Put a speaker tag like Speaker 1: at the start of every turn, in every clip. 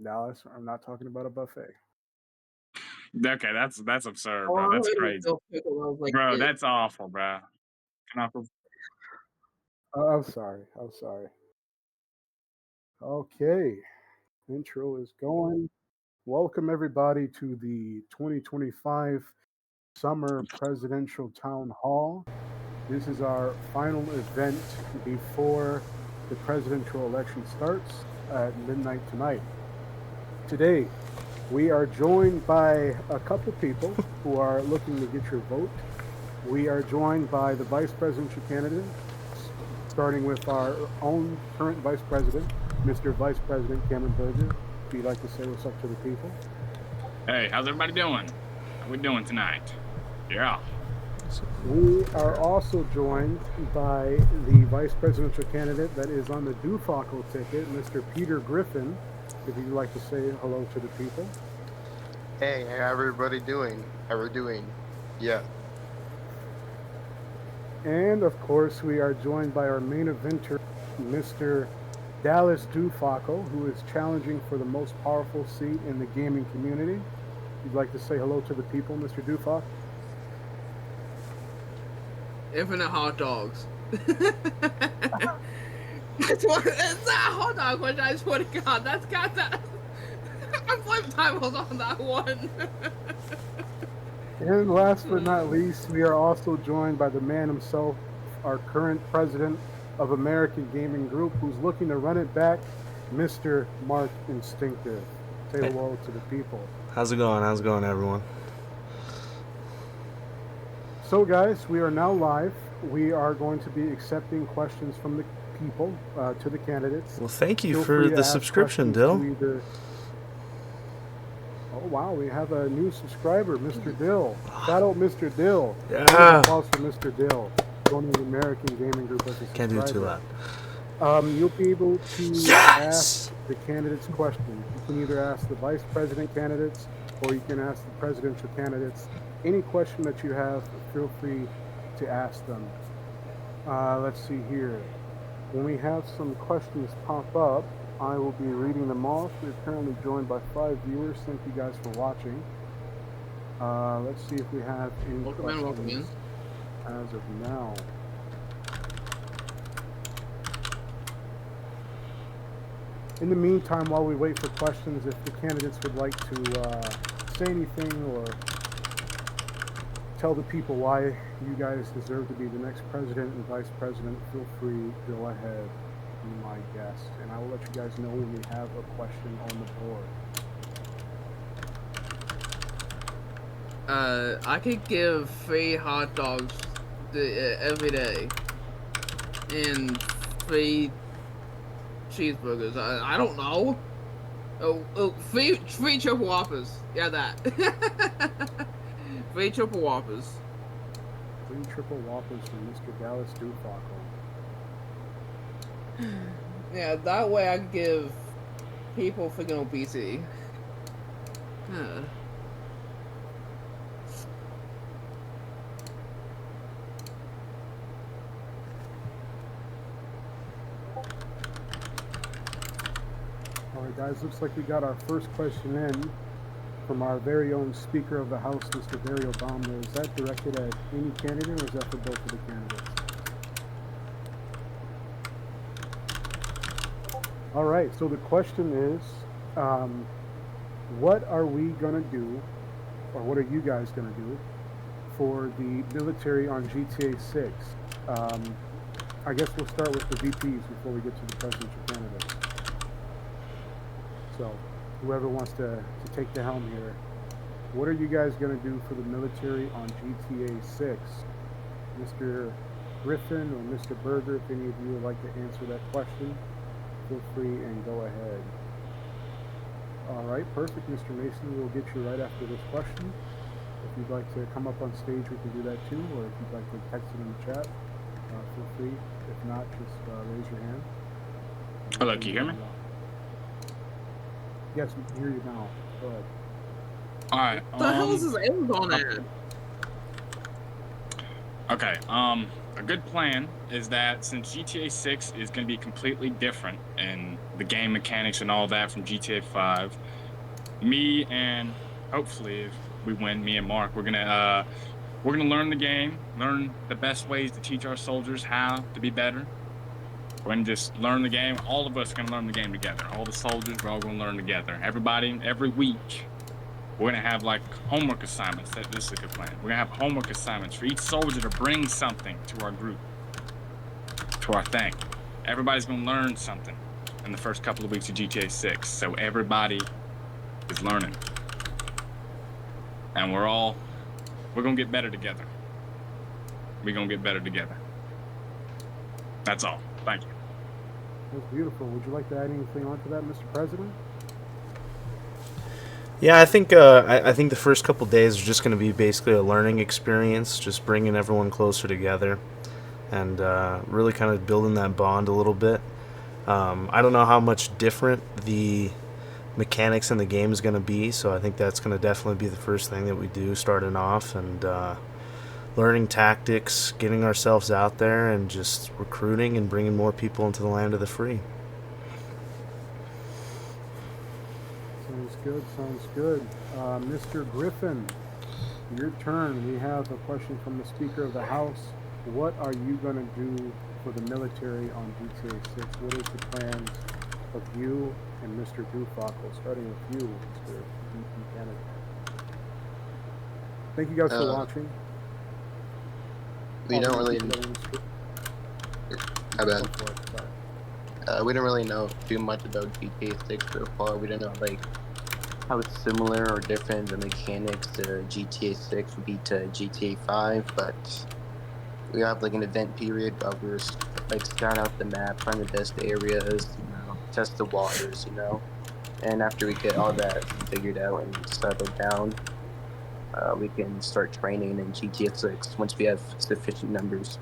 Speaker 1: Dallas. I'm not talking about a buffet.
Speaker 2: Okay, that's absurd,
Speaker 3: Oh,
Speaker 2: bro.
Speaker 3: I
Speaker 2: That's
Speaker 3: hated
Speaker 2: crazy,
Speaker 3: Dill Pickle when I was like
Speaker 2: bro.
Speaker 3: it.
Speaker 2: That's awful, bro. Can I,
Speaker 1: I'm sorry. I'm sorry. Okay, intro is going. Welcome everybody to the 2025 Summer Presidential Town Hall. This is our final event before the presidential election starts at midnight tonight. Today, we are joined by a couple people who are looking to get your vote. We are joined by the vice presidential candidates, starting with our own current vice president, Mr. Vice President Cameron Berger. If you'd like to say what's up to the people.
Speaker 2: hey, how's everybody doing? How we doing tonight? Yeah.
Speaker 1: We are also joined by the vice presidential candidate that is on the Dufaco ticket, Mr. Peter Griffin. If you'd like to say hello to the people.
Speaker 4: Hey, how everybody doing? How we doing? Yeah.
Speaker 1: And of course, we are joined by our main eventer, Mr. Dallas Dufaco, who is challenging for the most powerful seat in the gaming community. If you'd like to say hello to the people, Mr. Dufaco.
Speaker 3: Infinite hot dogs. It's not a hot dog question, I swear to God. That's got that. I'm flipping tables on that one.
Speaker 1: And last but not least, we are also joined by the man himself, our current president of American Gaming Group, who's looking to run it back, Mr. Mark Instinctive. Say hello to the people.
Speaker 5: How's it going? How's it going, everyone?
Speaker 1: So, guys, we are now live. We are going to be accepting questions from the people to the candidates.
Speaker 5: Well, thank you
Speaker 1: Feel
Speaker 5: for
Speaker 1: free to
Speaker 5: the
Speaker 1: ask
Speaker 5: subscription,
Speaker 1: questions
Speaker 5: Dill.
Speaker 1: to Oh, wow, we have a new subscriber, Mr. Dill. Shout out Mr. Dill.
Speaker 5: Yeah.
Speaker 1: Applause for Mr. Dill, joining the American Gaming Group as a
Speaker 5: Can't do it too
Speaker 1: subscriber.
Speaker 5: loud.
Speaker 1: You'll be able to ask the candidates questions. You can either ask the vice president candidates or you can ask the presidential candidates. Any question that you have, feel free to ask them. Let's see here. When we have some questions pop up, I will be reading them off. We're currently joined by 5 viewers. Thank you guys for watching. Let's see if we have any questions as of now. In the meantime, while we wait for questions, if the candidates would like to say anything or tell the people why you guys deserve to be the next president and vice president, feel free, go ahead, be my guest, and I will let you guys know when we have a question on the board.
Speaker 3: I could give 3 hot dogs every day and 3 cheeseburgers. I don't know. Three triple whoppers. Yeah, that. 3 triple whoppers.
Speaker 1: 3 triple whoppers from Mr. Dallas Dufaco.
Speaker 3: Yeah, that way I can give people freaking obesity.
Speaker 1: Alright guys, looks like we got our first question in from our very own Speaker of the House, Mr. Barry Obama. Is that directed at any candidate or is that for both of the candidates? Alright, so the question is, what are we going to do, or what are you guys going to do for the military on GTA 6? I guess we'll start with the VPs before we get to the presidential candidates. So, whoever wants to take the helm here, what are you guys going to do for the military on GTA 6? Mr. Griffin or Mr. Berger, if any of you would like to answer that question, feel free and go ahead. All right, perfect, Mr. Mason. We'll get you right after this question. If you'd like to come up on stage, we can do that too, or if you'd like to text it in the chat, feel free. If not, just raise your hand.
Speaker 2: Hello, can you hear me?
Speaker 1: Yes, we can hear you now. Go ahead.
Speaker 2: All right.
Speaker 3: What the hell is this Amazon ad?
Speaker 2: Okay. a good plan is that since GTA 6 is going to be completely different in the game mechanics and all that from GTA 5, me and hopefully if we win, me and Mark, we're gonna learn the game, learn the best ways to teach our soldiers how to be better. We're gonna just learn the game. All of us are gonna learn the game together. All the soldiers, we're all gonna learn together. Everybody, every week, we're gonna have like homework assignments. This is a good plan. We're gonna have homework assignments for each soldier to bring something to our group, to our thing. Everybody's gonna learn something in the first couple of weeks of GTA 6. So everybody is learning. And we're gonna get better together. We're gonna get better together. That's all. Thank you.
Speaker 1: That's beautiful. Would you like to add anything onto that, Mr. President?
Speaker 5: Yeah, I think the first couple days are just going to be basically a learning experience, just bringing everyone closer together, and really kind of building that bond a little bit. I don't know how much different the mechanics in the game is going to be, so I think that's going to definitely be the first thing that we do starting off, and learning tactics, getting ourselves out there, and just recruiting and bringing more people into the land of the free.
Speaker 1: Sounds good, sounds good. Mr. Griffin, your turn. We have a question from the Speaker of the House. What are you going to do for the military on GTA 6? What is the plans of you and Mr. Dufockel, starting with you, Mr. VP Canada? Thank you guys for watching.
Speaker 4: We don't really... My bad. We don't really know too much about GTA 6 so far. We don't know like how it's similar or different the mechanics to GTA 6 would be to GTA 5, but we have like an event period where we're like scout out the map, find the best areas, test the waters, and after we get all that figured out and settled down, we can start training in GTA 6 once we have sufficient numbers.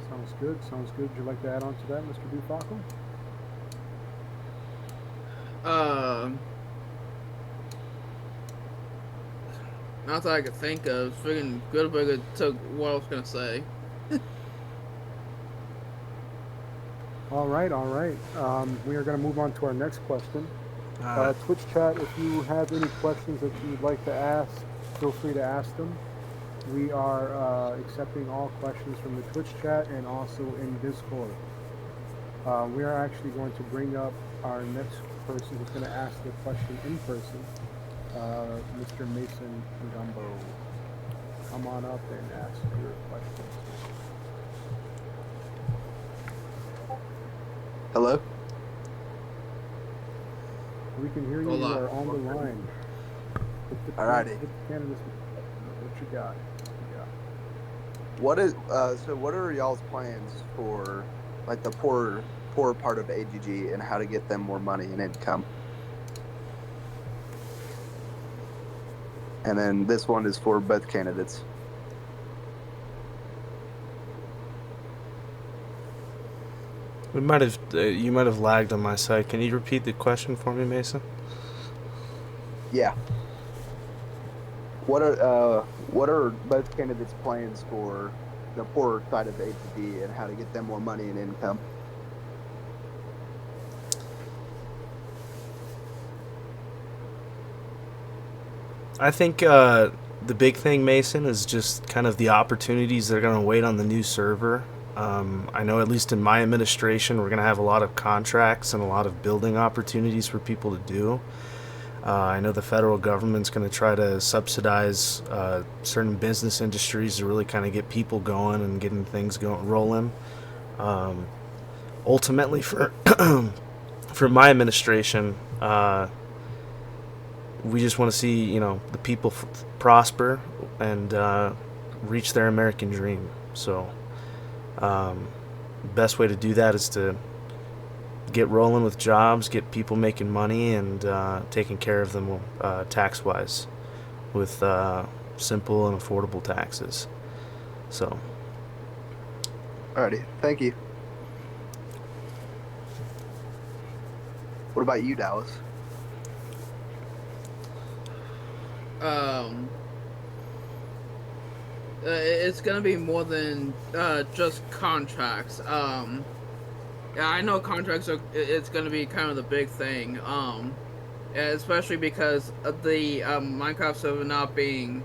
Speaker 1: Sounds good, sounds good. Would you like to add on to that, Mr. Dufockel?
Speaker 3: Not that I could think of. It's freaking good if I could took what I was gonna say.
Speaker 1: All right. We are going to move on to our next question. Twitch chat, if you have any questions that you would like to ask, feel free to ask them. We are accepting all questions from the Twitch chat and also in Discord. We are actually going to bring up our next person who's going to ask the question in person, Mr. Mason Gumbo. Come on up and ask your questions.
Speaker 6: Hello?
Speaker 1: We can hear you. You are on the line.
Speaker 6: Alrighty.
Speaker 1: What you got?
Speaker 6: What is so what are y'all's plans for like the poor part of AGG and how to get them more money and income? And then this one is for both candidates.
Speaker 5: You might have lagged on my side. Can you repeat the question for me, Mason?
Speaker 6: Yeah. What are both candidates' plans for the poorer side of AGD and how to get them more money and income?
Speaker 5: I think the big thing, Mason, is just kind of the opportunities that are going to wait on the new server. I know at least in my administration, we're going to have a lot of contracts and a lot of building opportunities for people to do. I know the federal government's going to try to subsidize certain business industries to really kind of get people going and getting things rolling. Ultimately, for my administration, we just want to see the people prosper and reach their American dream. So, best way to do that is to get rolling with jobs, get people making money, and taking care of them tax-wise with simple and affordable taxes. So.
Speaker 6: Alrighty, thank you. What about you, Dallas?
Speaker 3: it's gonna be more than just contracts. Yeah, I know contracts are. It's gonna be kind of the big thing. Especially because of the Minecraft server not being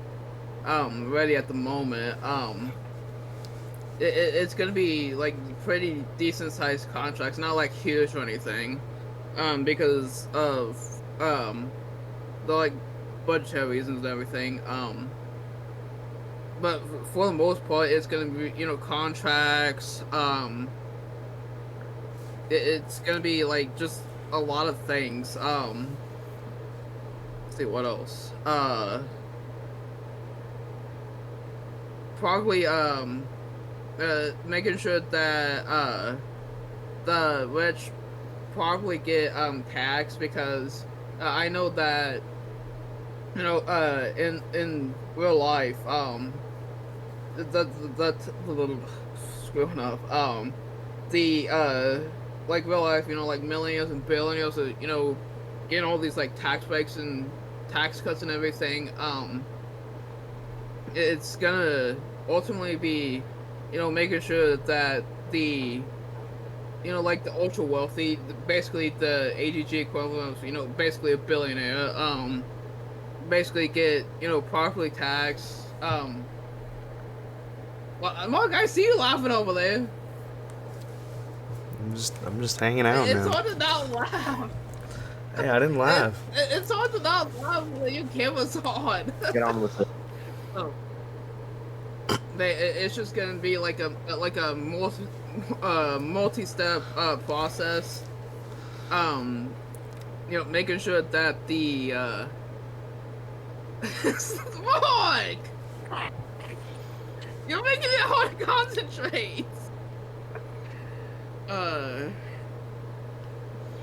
Speaker 3: ready at the moment. It's gonna be like pretty decent sized contracts, not like huge or anything. Because of the like budgetary reasons and everything. But for the most part, it's gonna be contracts. It's gonna be like just a lot of things. Let's see what else. Probably making sure that the rich probably get taxed because I know that in real life that's a little screwing up the like real life like millionaires and billionaires are getting all these like tax breaks and tax cuts and everything. It's gonna ultimately be making sure that the like the ultra wealthy, basically the AGG equivalent of basically a billionaire, basically get properly taxed. Well, Mark, I see you laughing over there.
Speaker 5: I'm just hanging out,
Speaker 3: It's
Speaker 5: man.
Speaker 3: hard to not laugh.
Speaker 5: Hey, I didn't laugh.
Speaker 3: It's hard to not laugh when your camera's on.
Speaker 4: Get on with it.
Speaker 3: Oh. It's just gonna be like a multi-step process. Making sure that the Mark, you're making it hard to concentrate.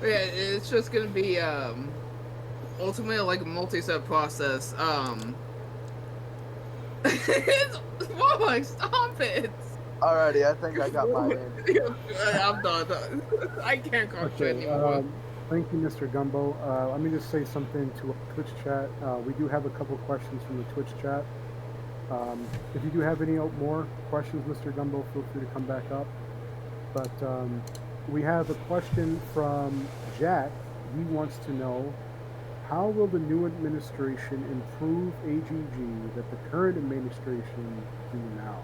Speaker 3: Yeah, it's just gonna be ultimately like a multi-step process. Mark, stop it.
Speaker 6: Alrighty, I think I got my answer.
Speaker 3: I'm done. I can't concentrate anymore.
Speaker 1: Thank you, Mr. Gumbo. Let me just say something to our Twitch chat. We do have a couple questions from the Twitch chat. If you do have any more questions, Mr. Gumbo, feel free to come back up. But we have a question from Jack. He wants to know, how will the new administration improve AGG that the current administration do now?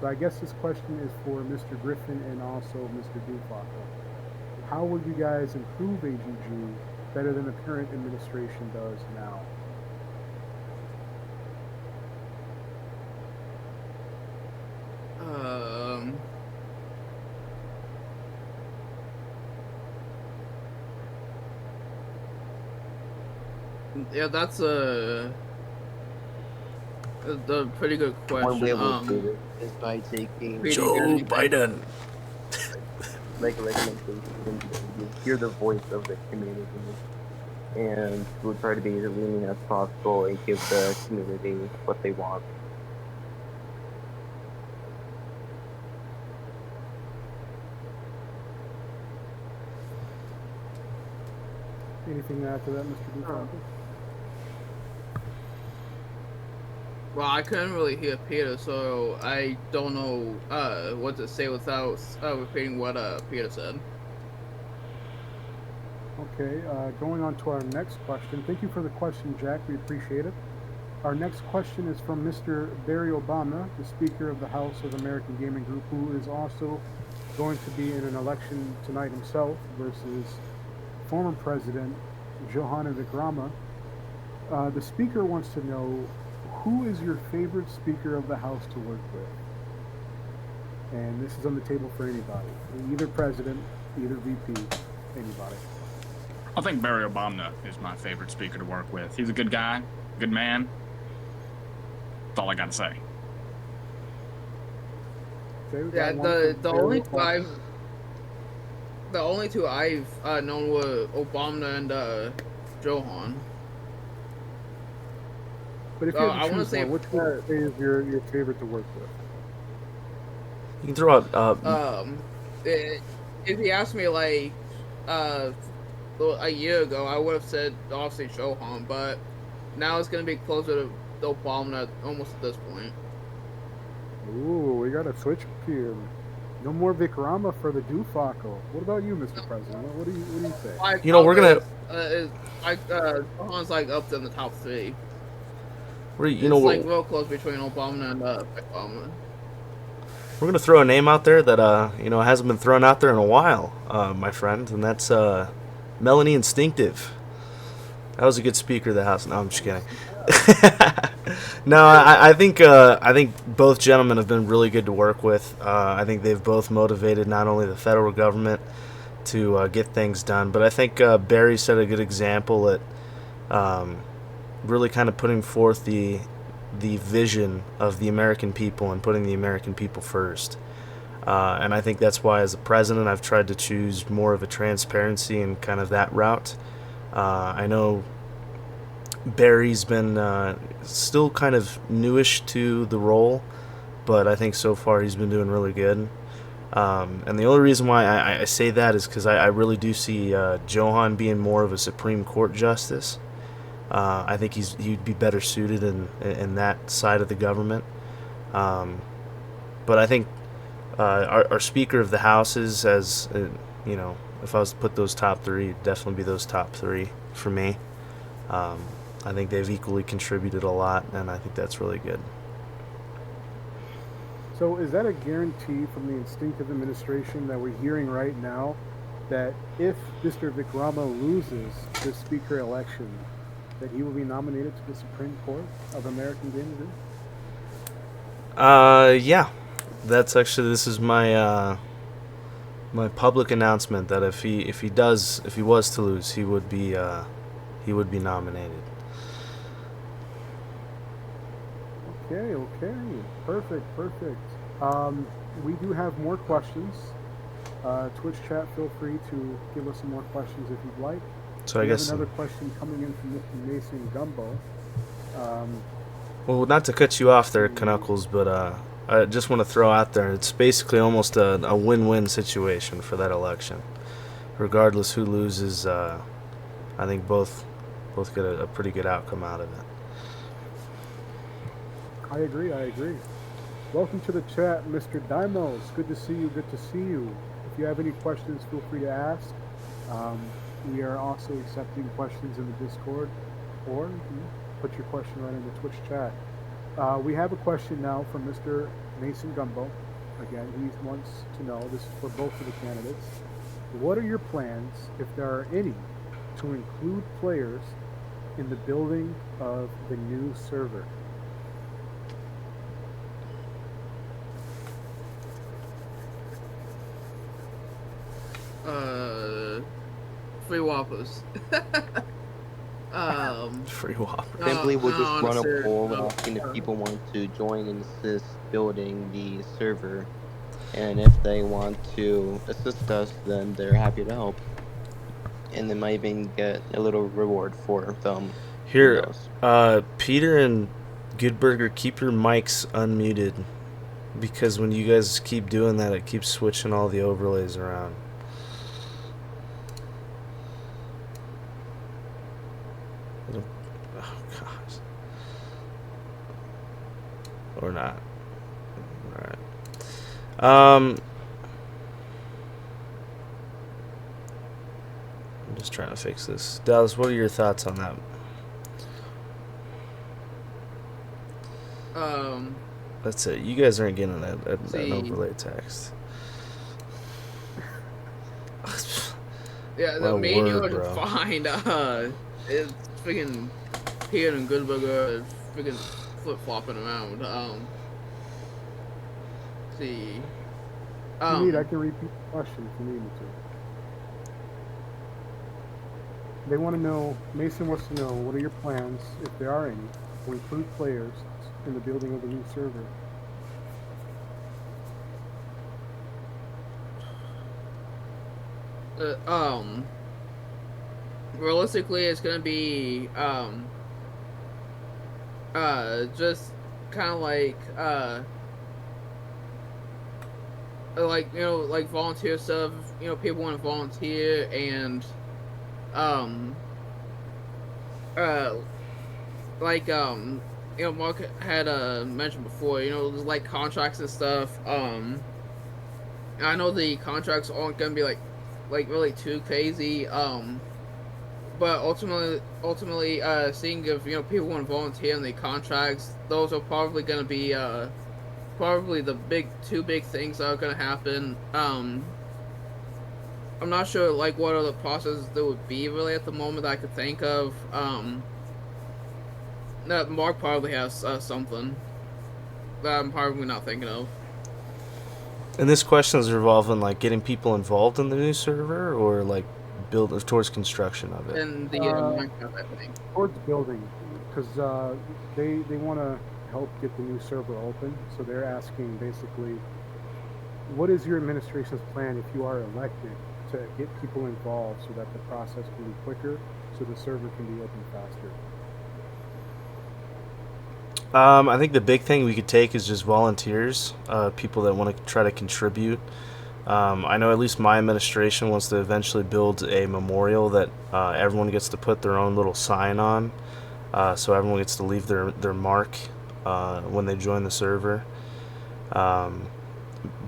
Speaker 1: So I guess this question is for Mr. Griffin and also Mr. Dufaka. How will you guys improve AGG better than the current administration does now?
Speaker 3: Yeah, that's a pretty good question.
Speaker 4: One way we'll do it is by taking
Speaker 5: Joe Biden.
Speaker 4: Regulation, you hear the voice of the community, and we'll try to be as lenient as possible and give the community what they want.
Speaker 1: Anything to add to that, Mr. Dufaka?
Speaker 3: Well, I couldn't really hear Peter, so I don't know what to say without repeating what Peter said.
Speaker 1: Okay, going on to our next question. Thank you for the question, Jack. We appreciate it. Our next question is from Mr. Barry Obama, the Speaker of the House of American Gaming Group, who is also going to be in an election tonight himself versus former President Johanna Vikrama. The Speaker wants to know, who is your favorite Speaker of the House to work with? And this is on the table for anybody. Either President, either VP, anybody.
Speaker 2: I think Barry Obama is my favorite speaker to work with. He's a good guy, good man. That's all I got to say.
Speaker 1: Okay,
Speaker 3: Yeah, the only two I've known were Obama and Johan.
Speaker 1: But if you had to choose one, which one is your favorite to work with?
Speaker 5: You can throw out.
Speaker 3: If you asked me like a year ago, I would have said obviously Johan, but now it's gonna be closer to Obama almost at this point.
Speaker 1: Ooh, we got a switch here. No more Vikrama for the Dufako. What about you, Mr. President? What do you say?
Speaker 3: Like,
Speaker 5: You know, we're gonna
Speaker 3: Johan's like up in the top 3.
Speaker 5: you know
Speaker 3: It's like real close between Obama and Obama.
Speaker 5: we're gonna throw a name out there that hasn't been thrown out there in a while, my friend, and that's Melanie Instinctive. That was a good Speaker of the House. No, I'm just kidding. No, I think both gentlemen have been really good to work with. I think they've both motivated not only the federal government to get things done, but I think Barry set a good example at really kind of putting forth the vision of the American people and putting the American people first. And I think that's why, as a president, I've tried to choose more of a transparency and kind of that route. I know Barry's been still kind of newish to the role, but I think so far he's been doing really good. And the only reason why I say that is because I really do see Johan being more of a Supreme Court justice. I think he'd be better suited in that side of the government. But I think our Speaker of the House is, as if I was to put those top 3, it'd definitely be those top 3 for me. I think they've equally contributed a lot, and I think that's really good.
Speaker 1: So is that a guarantee from the Instinctive administration that we're hearing right now that if Mr. Vikrama loses the Speaker election, that he will be nominated to the Supreme Court of American Gaming?
Speaker 5: Yeah. That's actually, this is my my public announcement that if he was to lose, he would be nominated.
Speaker 1: Okay, perfect. We do have more questions. Twitch chat, feel free to give us some more questions if you'd like.
Speaker 5: So
Speaker 1: we
Speaker 5: I guess
Speaker 1: have another question coming in from Mr. Mason Gumbo.
Speaker 5: Well, not to cut you off there, Knuckles, but I just want to throw out there, it's basically almost a win-win situation for that election. Regardless who loses, I think both get a pretty good outcome out of it.
Speaker 1: I agree. Welcome to the chat, Mr. Dimos. Good to see you. If you have any questions, feel free to ask. We are also accepting questions in the Discord, or you can put your question right in the Twitch chat. We have a question now from Mr. Mason Gumbo. Again, he wants to know, this is for both of the candidates, what are your plans, if there are any, to include players in the building of the new server?
Speaker 3: Free Whoppers.
Speaker 5: Free Whopper.
Speaker 4: Simply, we'll just run a
Speaker 3: honestly,
Speaker 4: poll
Speaker 3: no.
Speaker 4: asking if people want to join and assist building the server. And if they want to assist us, then they're happy to help. And they might even get a little reward for them.
Speaker 5: Here, Peter and Goodburger, keep your mics unmuted, because when you guys keep doing that, it keeps switching all the overlays around. Oh, gosh. Or not. Alright. I'm just trying to fix this. Dallas, what are your thoughts on that? That's it. You guys aren't getting an overlay text.
Speaker 3: Yeah, the menu is fine. It's freaking Peter and Goodburger freaking flip flopping around. See.
Speaker 1: If you need, I can repeat the question if you need me to. They want to know, Mason wants to know, what are your plans, if there are any, to include players in the building of the new server?
Speaker 3: Realistically, it's gonna be just kind of like like volunteer stuff. People want to volunteer, and Mark had mentioned before, like contracts and stuff. I know the contracts aren't gonna be like really too crazy. But ultimately, seeing if people want to volunteer in the contracts, those are probably gonna be probably the two big things that are gonna happen. I'm not sure like what other processes there would be really at the moment that I could think of. That Mark probably has something that I'm probably not thinking of.
Speaker 5: And this question is revolving like getting people involved in the new server, or like build towards construction of it.
Speaker 3: And the Minecraft, I think.
Speaker 1: Towards building, because they want to help get the new server open, so they're asking basically, what is your administration's plan if you are elected to get people involved so that the process can be quicker, so the server can be open faster?
Speaker 5: I think the big thing we could take is just volunteers, people that want to try to contribute. I know at least my administration wants to eventually build a memorial that everyone gets to put their own little sign on, so everyone gets to leave their mark when they join the server. But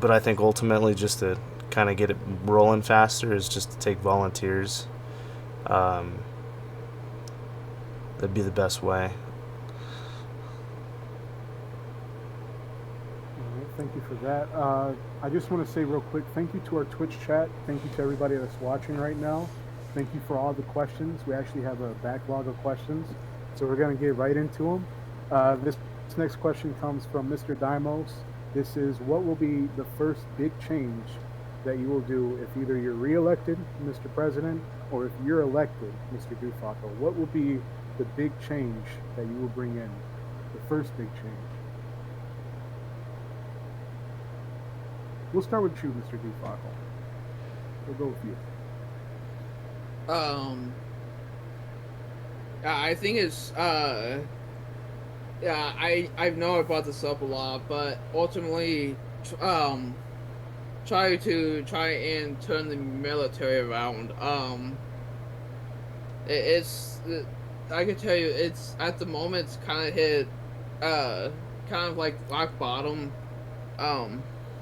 Speaker 5: I think ultimately, just to kind of get it rolling faster, is just to take volunteers. That'd be the best way.
Speaker 1: Thank you for that. I just want to say real quick, thank you to our Twitch chat. Thank you to everybody that's watching right now. Thank you for all the questions. We actually have a backlog of questions, so we're going to get right into them. This next question comes from Mr. Dimos. This is, what will be the first big change that you will do if either you're re-elected, Mr. President, or if you're elected, Mr. Dufaco? What will be the big change that you will bring in? The first big change. We'll start with you, Mr. Dufaco. We'll go with you.
Speaker 3: I think it's yeah, I know I brought this up a lot, but ultimately, try and turn the military around. I can tell you, it's at the moment it's kind of hit, kind of like rock bottom.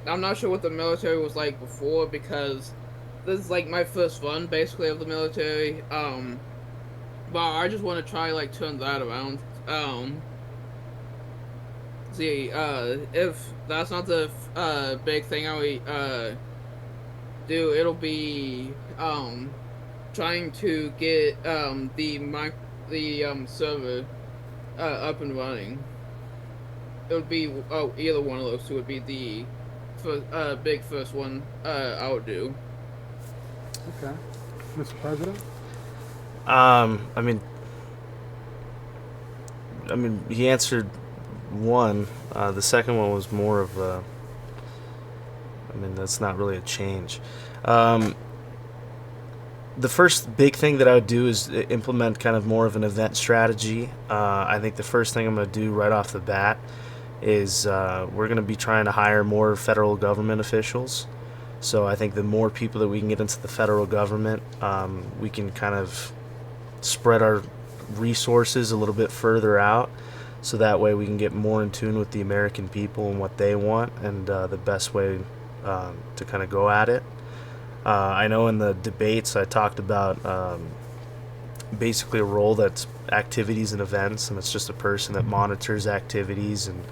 Speaker 3: I'm not sure what the military was like before, because this is like my first run basically of the military. But I just want to try like turn that around. See, if that's not the big thing I do, it'll be trying to get the server up and running. It would be either one of those two would be the big first one I would do.
Speaker 1: Okay, Mr. President.
Speaker 5: I mean, he answered one. The second one was more of a. I mean, that's not really a change. The first big thing that I would do is implement kind of more of an event strategy. I think the first thing I'm going to do right off the bat is we're going to be trying to hire more federal government officials. So I think the more people that we can get into the federal government, we can kind of spread our resources a little bit further out, so that way we can get more in tune with the American people and what they want, and the best way to kind of go at it. I know in the debates I talked about basically a role that's activities and events, and it's just a person that monitors activities and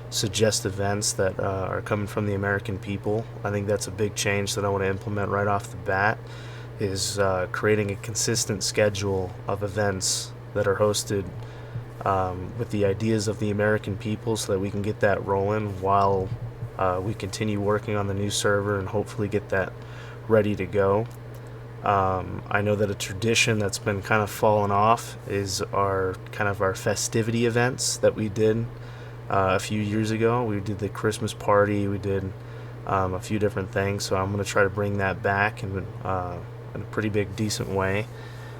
Speaker 5: suggests events that are coming from the American people. I think that's a big change that I want to implement right off the bat, is creating a consistent schedule of events that are hosted with the ideas of the American people, so that we can get that rolling while we continue working on the new server and hopefully get that ready to go. I know that a tradition that's been kind of fallen off is our festivity events that we did a few years ago. We did the Christmas party, we did a few different things, so I'm going to try to bring that back in a pretty big, decent way.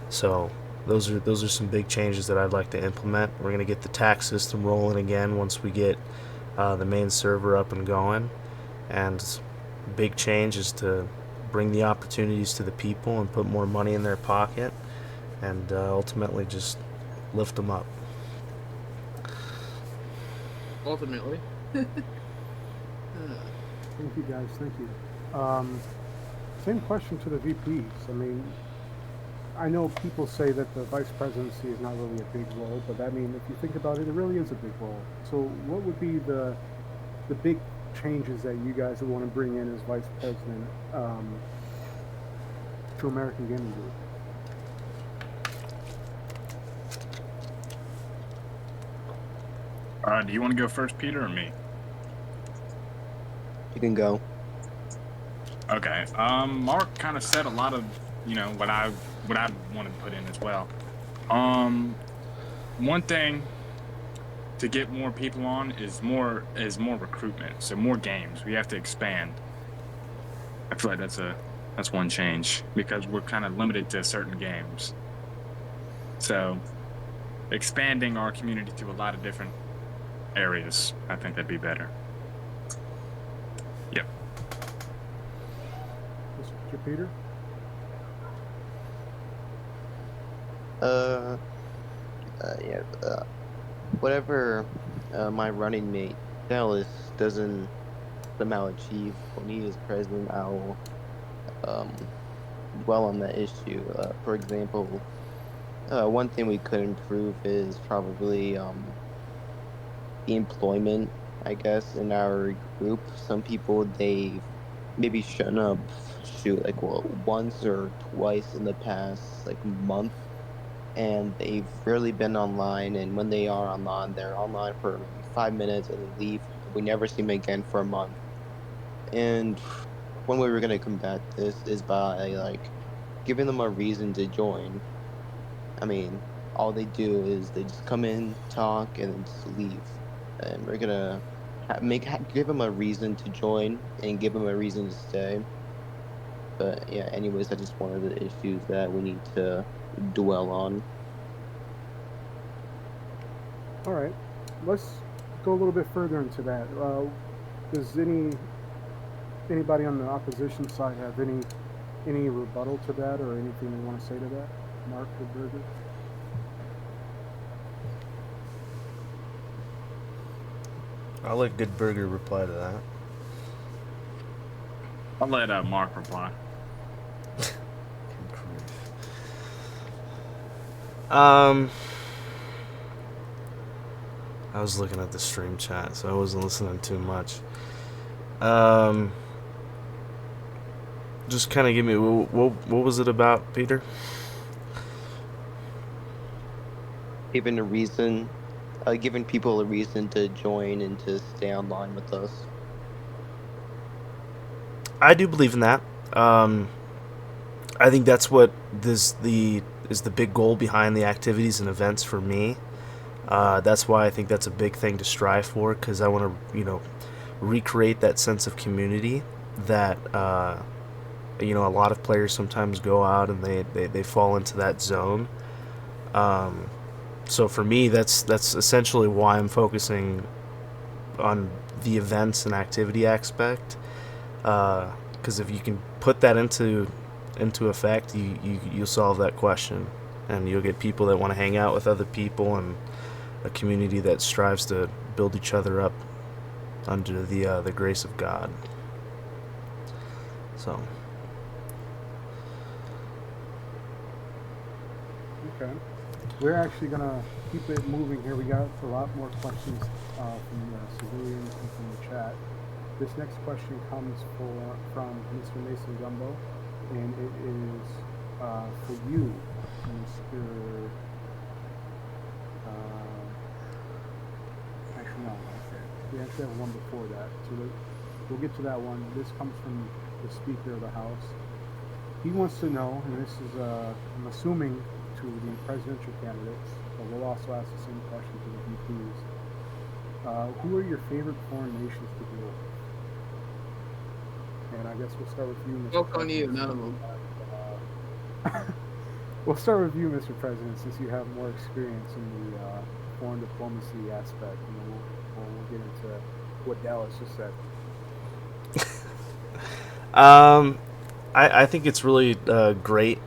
Speaker 5: So those are some big changes that I'd like to implement. We're going to get the tax system rolling again once we get the main server up and going, and big change is to bring the opportunities to the people and put more money in their pocket, and ultimately just lift them up.
Speaker 3: ultimately.
Speaker 1: Thank you, guys. Thank you. Same question to the VPs. I mean, I know people say that the vice presidency is not really a big role, but I mean, if you think about it, it really is a big role. So, what would be the big changes that you guys would want to bring in as vice president to American Gaming Group?
Speaker 2: Do you want to go first, Peter, or me?
Speaker 4: You can go.
Speaker 2: Okay. Mark kind of said a lot of, what I want to put in as well. One thing to get more people on is more recruitment. So more games. We have to expand. I feel like that's one change because we're kind of limited to certain games. So expanding our community to a lot of different areas, I think that'd be better. Yep.
Speaker 1: Mr. Peter?
Speaker 4: Whatever my running mate Dallas doesn't somehow achieve when he is president, I'll dwell on that issue. For example, one thing we could improve is probably the employment, I guess, in our group. Some people, they maybe shown up, like once or twice in the past like month, and they've rarely been online. And when they are online, they're online for maybe 5 minutes and they leave. We never see them again for a month. And one way we're gonna combat this is by like giving them a reason to join. I mean, all they do is they just come in, talk, and then just leave. And we're gonna give them a reason to join and give them a reason to stay. But yeah, anyways, that's just one of the issues that we need to dwell on.
Speaker 1: All right. Let's go a little bit further into that. Does anybody on the opposition side have any rebuttal to that or anything they want to say to that? Mark Goodberger?
Speaker 5: I'll let Goodberger reply to that.
Speaker 2: I'll let Mark reply.
Speaker 5: I was looking at the stream chat, so I wasn't listening too much. Just kind of give me what was it about, Peter?
Speaker 4: Giving people a reason to join and to stay online with us.
Speaker 5: I do believe in that. I think that's what is the big goal behind the activities and events for me. That's why I think that's a big thing to strive for, because I want to, recreate that sense of community that, a lot of players sometimes go out and they fall into that zone. So for me, that's essentially why I'm focusing on the events and activity aspect. Because if you can put that into effect, you'll solve that question, and you'll get people that want to hang out with other people and a community that strives to build each other up under the grace of God. So.
Speaker 1: Okay. We're actually going to keep it moving here. We got a lot more questions from the civilians and from the chat. This next question comes from Mr. Mason Gumbo, and it is for you, Mr. Actually, no. Okay. We actually have one before that, so we'll get to that one. This comes from the Speaker of the House. He wants to know, and this is, I'm assuming, to the presidential candidates, but we'll also ask the same question to the VPs. Who are your favorite foreign nations to deal with? And I guess we'll start with you, Mr.
Speaker 3: Joke on you, none of them.
Speaker 1: We'll start with you, Mr. President, since you have more experience in the foreign diplomacy aspect, and then we'll get into what Dallas just said.
Speaker 5: I think it's really great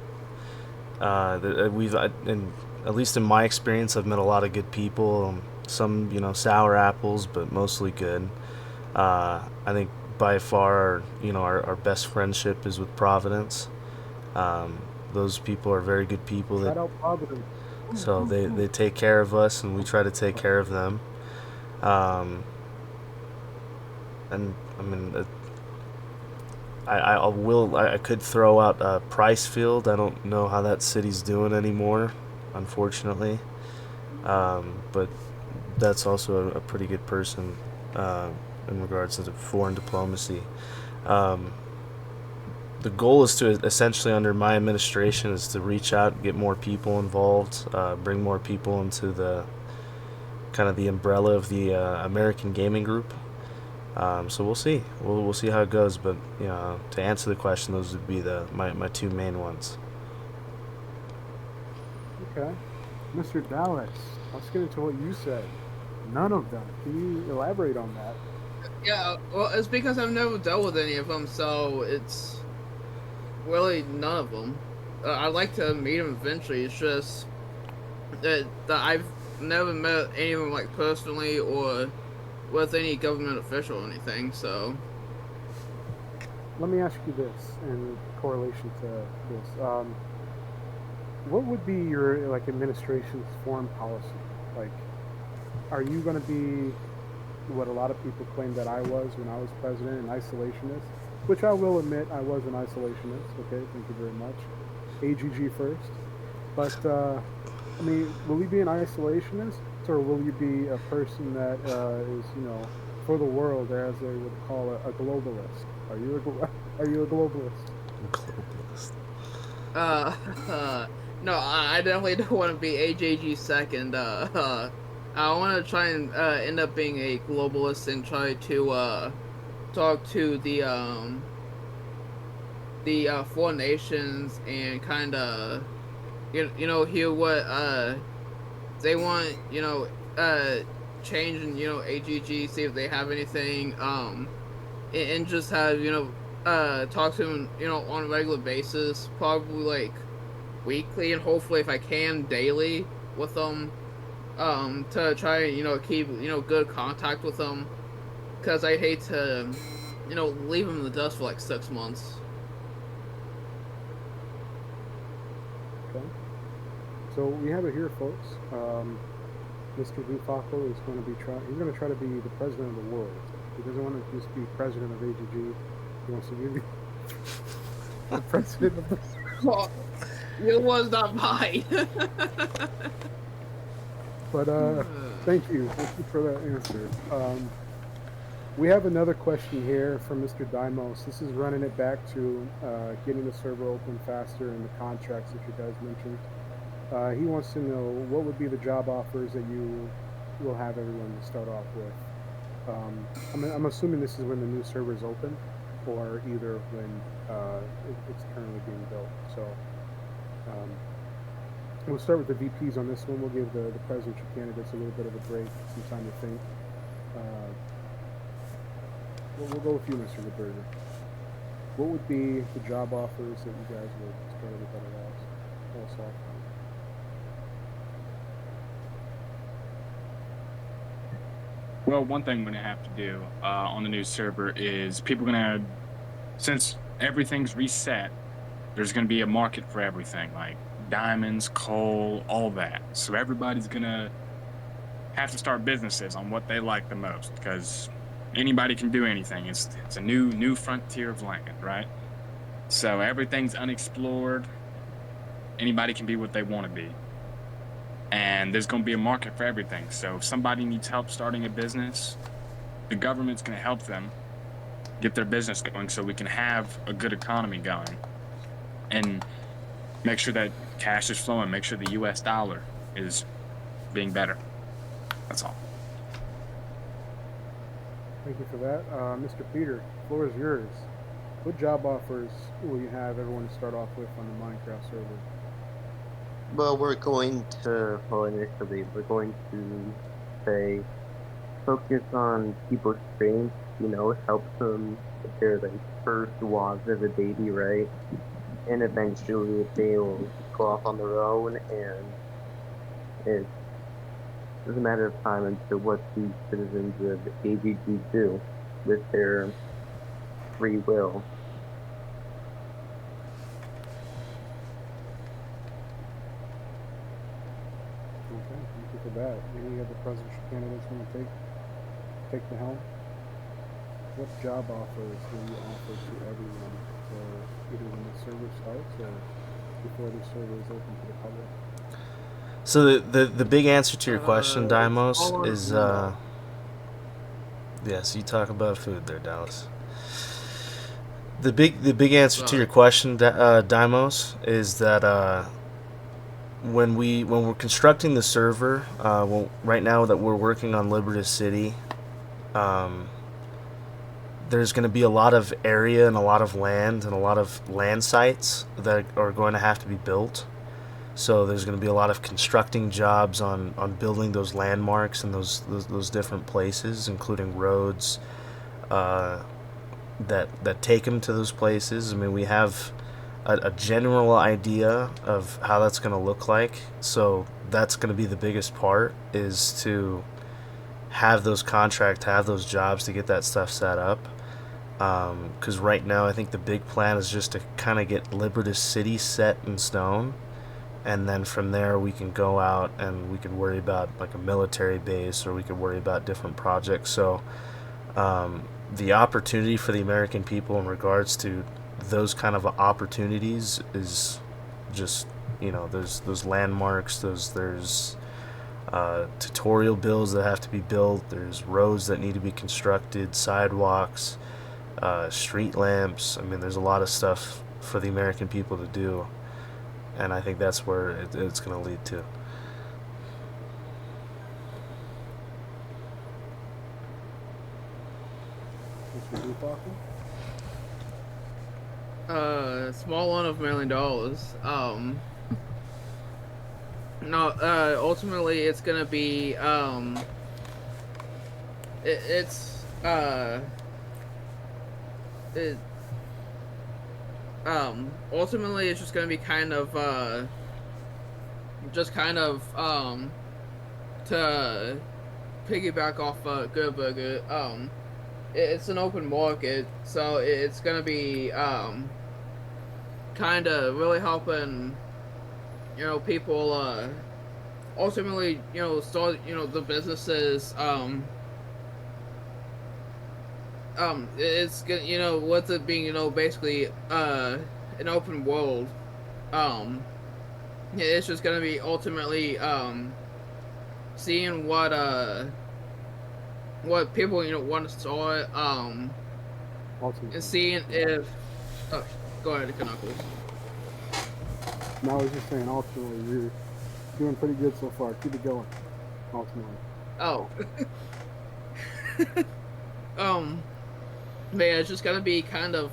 Speaker 5: that we've, and at least in my experience, I've met a lot of good people. some sour apples, but mostly good. I think by far, our best friendship is with Providence. Those people are very good people.
Speaker 1: Shout out Providence.
Speaker 5: So they take care of us, and we try to take care of them. And I mean, I could throw out Pricefield. I don't know how that city's doing anymore, unfortunately. But that's also a pretty good person in regards to the foreign diplomacy. The goal is to essentially, under my administration, is to reach out, get more people involved, bring more people into the kind of the umbrella of the American Gaming Group. So we'll see. We'll see how it goes. But to answer the question, those would be my two main ones.
Speaker 1: Okay, Mr. Dallas. Let's get into what you said. None of them. Can you elaborate on that?
Speaker 3: Yeah, well, it's because I've never dealt with any of them, so it's really none of them. I'd like to meet them eventually. It's just that I've never met any of them, like, personally or with any government official or anything, so.
Speaker 1: Let me ask you this in correlation to this. What would be your administration's foreign policy? Like, are you going to be what a lot of people claim that I was when I was president, an isolationist? Which I will admit, I was an isolationist. Okay, thank you very much. AGG first. But I mean, will you be an isolationist, or will you be a person that is, for the world, as they would call a globalist? Are you a globalist?
Speaker 5: Globalist.
Speaker 3: No, I definitely don't want to be AJG second. I want to try and end up being a globalist and try to talk to the foreign nations and kind of hear what they want, change in AGG, see if they have anything, and just have talk to them on a regular basis, probably like weekly, and hopefully if I can daily with them, to try and keep good contact with them, because I hate to leave them in the dust for like 6 months.
Speaker 1: Okay. So we have it here, folks. Mr. Bufako is going to be he's going to try to be the president of the world. He doesn't want to just be president of AGG. He wants to be the president of the
Speaker 3: Well, it was not mine.
Speaker 1: But thank you for that answer. We have another question here from Mr. Dimos. This is running it back to getting the server open faster and the contracts that you guys mentioned. He wants to know what would be the job offers that you will have everyone to start off with. I'm assuming this is when the new server is open, or either when it's currently being built. So we'll start with the VPs on this one. We'll give the presidential candidates a little bit of a break, some time to think. We'll go with you, Mr. Roberta. What would be the job offers that you guys would start everybody else off on?
Speaker 2: Well, one thing we're going to have to do on the new server is people are going to, since everything's reset, there's going to be a market for everything, like diamonds, coal, all that. So everybody's going to have to start businesses on what they like the most, because anybody can do anything. It's a new frontier of land, right? So everything's unexplored. Anybody can be what they want to be. And there's going to be a market for everything. So if somebody needs help starting a business, the government's going to help them get their business going so we can have a good economy going and make sure that cash is flowing, make sure the U.S. dollar is being better. That's all.
Speaker 1: Thank you for that. Mr. Peter, the floor is yours. What job offers will you have everyone to start off with on the Minecraft server?
Speaker 4: Well, initially, we're going to say focus on people's strengths, help them with their first walks as a baby, right? And eventually they will go off on their own, and It's a matter of time until what the citizens of AGG do with their free will.
Speaker 1: Okay, thank you for that. Any other presidential candidates want to take the helm? What job offers will you offer to everyone? So either when the server starts or before the server is open to the public?
Speaker 5: So the big answer to your question,
Speaker 3: It's
Speaker 5: Dimos,
Speaker 3: all on
Speaker 5: is
Speaker 3: email.
Speaker 5: yes, you talk about food there, Dallas. The big answer to your
Speaker 3: Sorry.
Speaker 5: question, Dimos, is that when we're constructing the server, right now that we're working on Liberty City, there's going to be a lot of area and a lot of land and a lot of land sites that are going to have to be built. So there's going to be a lot of constructing jobs on building those landmarks and those different places, including roads that take them to those places. I mean, we have a general idea of how that's going to look like. So that's going to be the biggest part, is to have those contracts, have those jobs to get that stuff set up. Because right now, I think the big plan is just to kind of get Liberty City set in stone, and then from there we can go out and we can worry about like a military base, or we could worry about different projects. So the opportunity for the American people in regards to those kind of opportunities is just, there's those landmarks, there's tutorial builds that have to be built, there's roads that need to be constructed, sidewalks, street lamps. I mean, there's a lot of stuff for the American people to do, and I think that's where it's going to lead to.
Speaker 1: Mr. Hoofhoffen?
Speaker 3: Small one of $1 million. No, ultimately it's gonna be, ultimately it's just gonna be kind of, to piggyback off, Good Burger, it's an open market, so it's gonna be, kind of really helping, people, ultimately, start, the businesses, it's good, with it being, basically, an open world, it's just gonna be ultimately, seeing what people, want to start,
Speaker 1: Ultimately.
Speaker 3: and seeing if, oh, go ahead, Knuckles.
Speaker 1: No, I was just saying, ultimately, you're doing pretty good so far. Keep it going. Ultimately.
Speaker 3: Oh. But yeah, it's just gonna be kind of,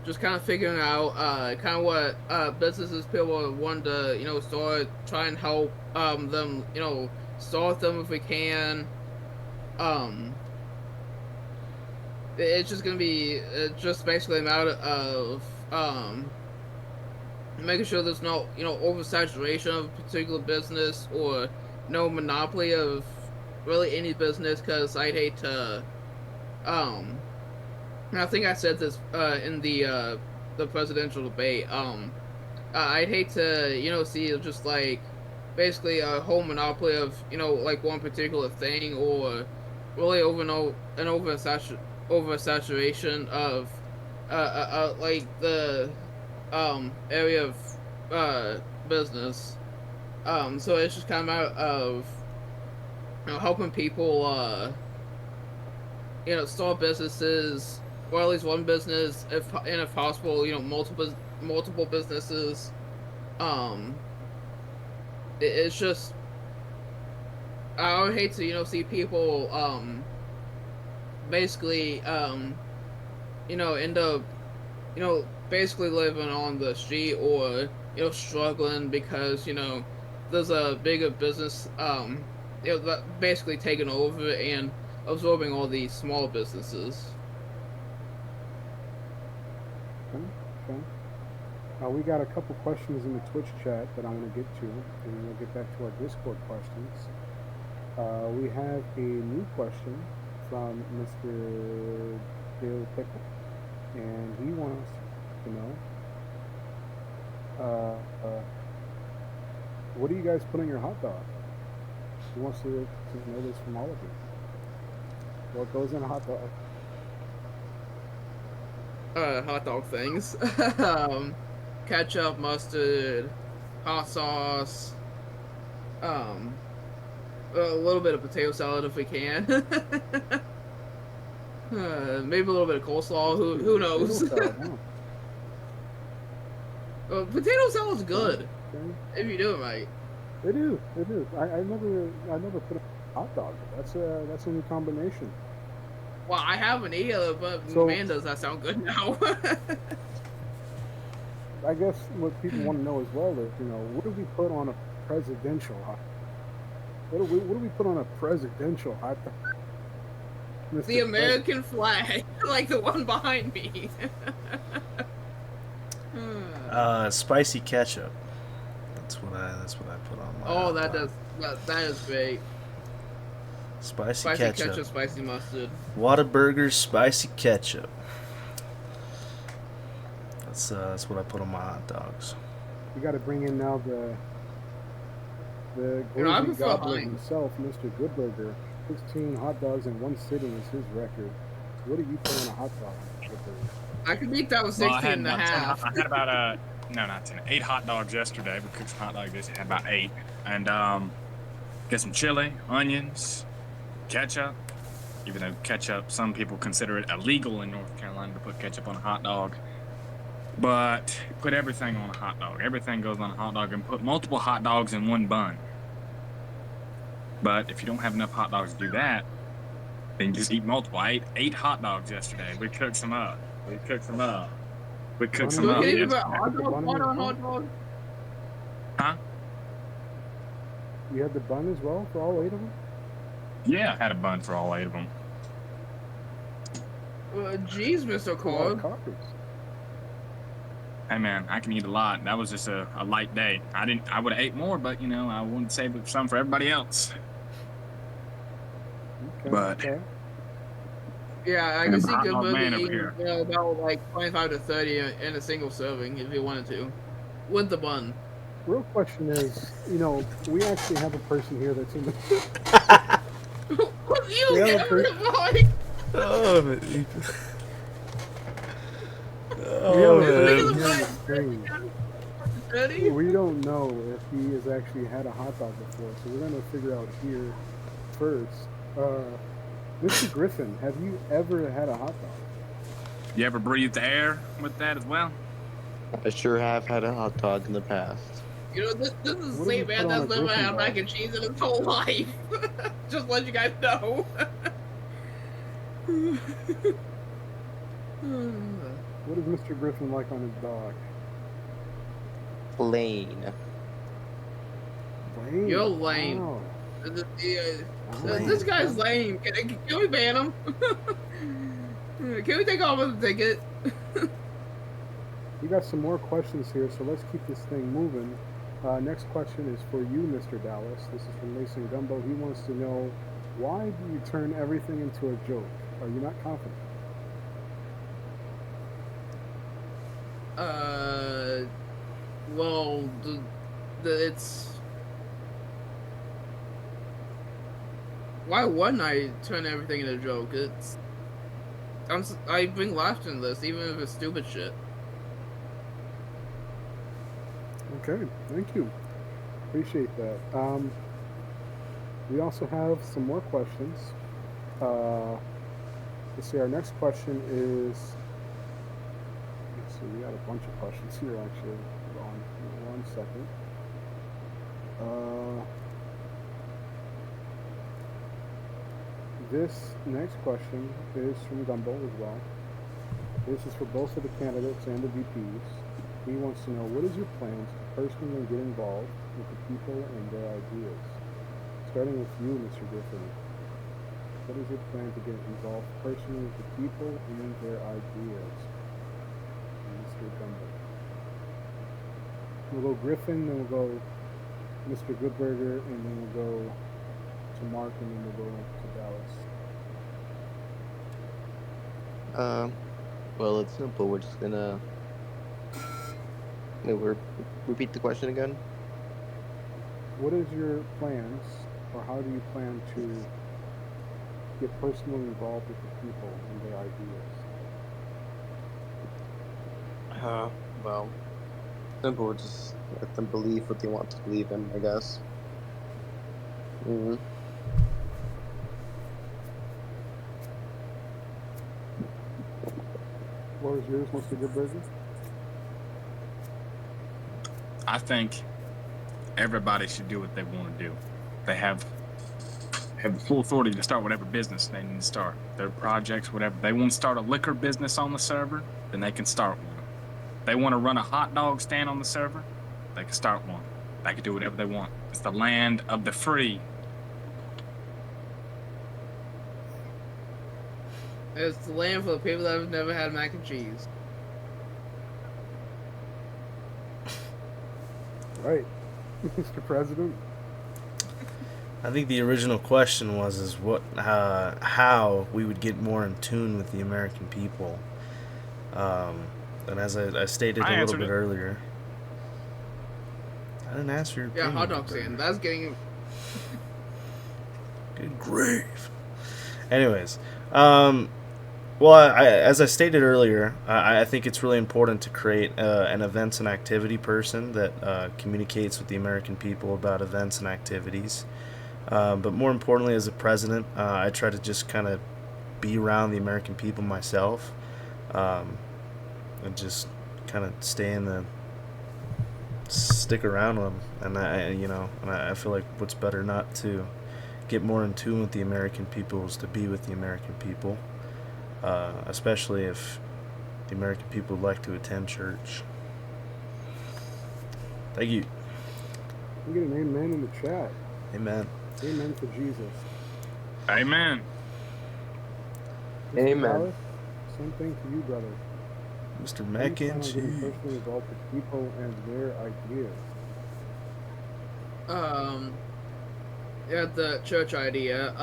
Speaker 3: just kind of figuring out, kind of what, businesses people want to, start, try and help, them, start them if we can. It's just gonna be, just basically a matter of, making sure there's no, oversaturation of a particular business, or no monopoly of really any business, because I'd hate to, I think I said this, in the presidential debate, I'd hate to, see just like, basically a whole monopoly of, like one particular thing, or really an oversaturation of, like the, area of, business. So it's just kind of out of, helping people, start businesses, or at least one business, if possible, multiple businesses. Um, it's just, I would hate to, see people, basically, end up, basically living on the street, or, struggling because, there's a bigger business, basically taking over and absorbing all these small businesses.
Speaker 1: Okay. We got a couple questions in the Twitch chat that I want to get to, and then we'll get back to our Discord questions. We have a new question from Mr. Bill Pickle, and he wants to know, what do you guys put in your hot dog? He wants to know this from all of you. What goes in a hot dog?
Speaker 3: Hot dog things. Ketchup, mustard, hot sauce, a little bit of potato salad if we can. Maybe a little bit of coleslaw. Who knows? Potato salad's good if you do it right.
Speaker 1: It is. I never put a hot dog. That's a new combination.
Speaker 3: Well, I haven't either, but
Speaker 1: So-
Speaker 3: man, does that sound good now.
Speaker 1: I guess what people want to know as well is, what do we put on a presidential hot? What do we put on a presidential hot dog?
Speaker 3: The American flag, like the one behind me.
Speaker 5: Spicy ketchup. That's what I put on my.
Speaker 3: Oh,
Speaker 5: hot dog.
Speaker 3: that is great.
Speaker 5: Spicy
Speaker 3: ketchup,
Speaker 5: ketchup.
Speaker 3: spicy mustard.
Speaker 5: Whataburger spicy ketchup. That's what I put on my hot dogs.
Speaker 1: You got to bring in now the
Speaker 3: You know, I
Speaker 1: Gravy
Speaker 3: prefer
Speaker 1: Gobbler
Speaker 3: Heinz.
Speaker 1: himself, Mr. Goodburger. 16 hot dogs in one sitting is his record. What do you put on a hot dog?
Speaker 3: I could beat that with
Speaker 2: Well,
Speaker 3: 16 and a half.
Speaker 2: I had about no, not 10, 8 hot dogs yesterday. We cooked some hot dogs yesterday. I had about 8, and get some chili, onions, ketchup. Even though ketchup, some people consider it illegal in North Carolina to put ketchup on a hot dog. But put everything on a hot dog. Everything goes on a hot dog, and put multiple hot dogs in one bun. But if you don't have enough hot dogs to do that, then you just eat multiple. I ate 8 hot dogs yesterday. We cooked some up.
Speaker 3: So
Speaker 1: up.
Speaker 3: can you
Speaker 1: Yeah.
Speaker 3: put hot dog bun on hot dog?
Speaker 2: Huh?
Speaker 1: You had the bun as well for all 8 of them?
Speaker 2: Yeah, I had a bun for all 8 of them.
Speaker 3: Geez, Mr.
Speaker 1: A lot of
Speaker 3: Corb.
Speaker 1: carbs.
Speaker 2: Hey man, I can eat a lot. That was just a light day. I would have ate more, but I wanted to save some for everybody else.
Speaker 1: Okay,
Speaker 2: But-
Speaker 1: okay.
Speaker 3: Yeah, I
Speaker 2: And
Speaker 3: can
Speaker 2: I'm
Speaker 3: see
Speaker 2: hot
Speaker 3: good
Speaker 2: dog
Speaker 3: burger
Speaker 2: man over
Speaker 3: eating
Speaker 2: here.
Speaker 3: about like 25 to 30 in a single serving if you wanted to. With the bun.
Speaker 1: Real question is, we actually have a person here that's in the
Speaker 3: What you
Speaker 1: Yeah,
Speaker 3: everybody?
Speaker 5: Oh,
Speaker 1: we
Speaker 5: oh
Speaker 1: have a
Speaker 5: man.
Speaker 1: person here on the screen.
Speaker 3: Ready?
Speaker 1: We don't know if he has actually had a hot dog before, so we're gonna figure out here first. Mr. Griffin, have you ever had a hot dog?
Speaker 2: You ever breathed air with that as well?
Speaker 4: I sure have had a hot dog in the past.
Speaker 3: This is the
Speaker 1: What do
Speaker 3: same
Speaker 1: you
Speaker 3: man
Speaker 1: put on
Speaker 3: that's
Speaker 1: a
Speaker 3: never
Speaker 1: Griffin
Speaker 3: had
Speaker 1: dog?
Speaker 3: mac and cheese in his whole life. Just let you guys know.
Speaker 1: What is Mr. Griffin like on his dog?
Speaker 4: Plain.
Speaker 1: Lame.
Speaker 3: You're lame.
Speaker 1: Wow.
Speaker 3: This guy's lame. Can we ban him? Can we take off his ticket?
Speaker 1: We got some more questions here, so let's keep this thing moving. Next question is for you, Mr. Dallas. This is from Mason Gumbo. He wants to know, why do you turn everything into a joke? Are you not confident?
Speaker 3: Well, it's. Why wouldn't I turn everything into a joke? I bring laughter in this, even if it's stupid shit.
Speaker 1: Okay, thank you. Appreciate that. We also have some more questions. Let's see, our next question is. Let's see, we got a bunch of questions here actually. Hold on 1 second. This next question is from Gumbo as well. This is for both of the candidates and the VPs. He wants to know, what is your plans to personally get involved with the people and their ideas? Starting with you, Mr. Griffin. What is your plan to get involved personally with the people and their ideas? Mr. Gumbo. We'll go Griffin, then we'll go Mr. Goodberger, and then we'll go to Mark, and then we'll go to Dallas.
Speaker 4: Well, it's simple. We're just gonna. Repeat the question again.
Speaker 1: What is your plans, or how do you plan to get personally involved with the people and their ideas?
Speaker 4: Well, simple. Just let them believe what they want to believe in, I guess. Mm-hmm.
Speaker 1: What is yours, Mr. Goodberger?
Speaker 2: I think everybody should do what they want to do. They have the full authority to start whatever business they need to start. Their projects, whatever. They want to start a liquor business on the server, then they can start one. They want to run a hot dog stand on the server, they can start one. They can do whatever they want. It's the land of the free.
Speaker 3: It's the land for the people that have never had mac and cheese.
Speaker 1: Right, Mr. President.
Speaker 5: I think the original question was how we would get more in tune with the American people. And as I stated a little bit earlier, I didn't answer your opinion.
Speaker 3: Hot dog stand. That's getting.
Speaker 5: Good grief. Anyways, well, as I stated earlier, I think it's really important to create an events and activity person that communicates with the American people about events and activities. But more importantly, as a president, I try to just kind of be around the American people myself, and just kind of stick around them. And I feel like what's better not to get more in tune with the American people is to be with the American people, especially if the American people would like to attend church. Thank you.
Speaker 1: I'm getting an amen in the chat.
Speaker 5: Amen.
Speaker 1: Amen for Jesus.
Speaker 2: Amen.
Speaker 1: Mr.
Speaker 4: Amen.
Speaker 1: Dallas, same thing to you, brother.
Speaker 5: Mr.
Speaker 1: How
Speaker 5: Mac
Speaker 1: do you
Speaker 5: and
Speaker 1: plan on getting
Speaker 5: cheese.
Speaker 1: personally involved with people and their ideas?
Speaker 3: The church idea.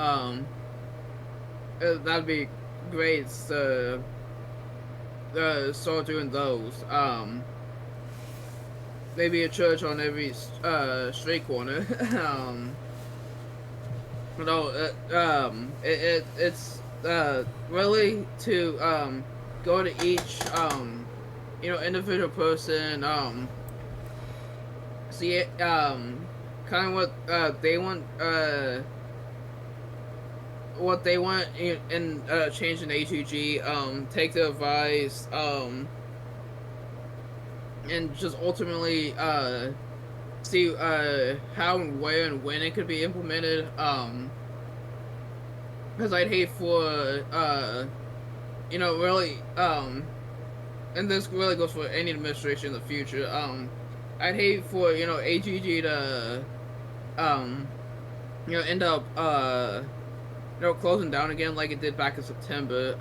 Speaker 3: That'd be great. Start doing those. Maybe a church on every street corner. It's really to go to each individual person, see it, kind of what they want in changing ATG, take the advice, and just ultimately see how and where and when it could be implemented, because I'd hate for really, and this really goes for any administration in the future, I'd hate for AGG to end up closing down again like it did back in September.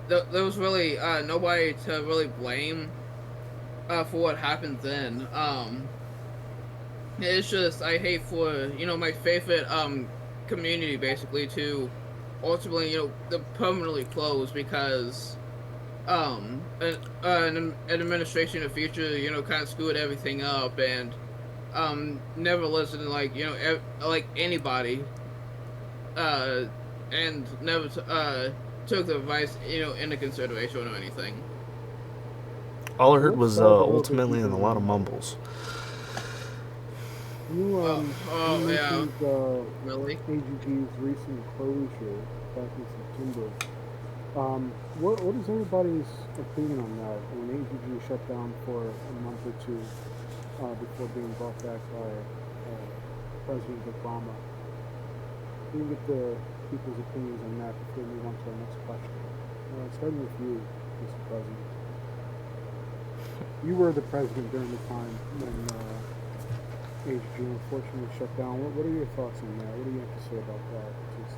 Speaker 3: There was really nobody to really blame for what happened then. It's just I hate for my favorite community basically to ultimately to permanently close because an administration in the future kind of screwed everything up and never listened to like anybody and never took the advice into consideration or anything.
Speaker 5: All I heard was ultimately and a lot of mumbles.
Speaker 1: You
Speaker 3: yeah.
Speaker 1: mentioned
Speaker 3: Really?
Speaker 1: AGG's recent closure back in September. What is everybody's opinion on that? When AGG shut down for a month or two before being brought back by President Obama. Can you get the people's opinions on that before we move on to our next question? Starting with you, Mr. President. You were the president during the time when AGG unfortunately shut down. What are your thoughts on that? What do you have to say about that? Just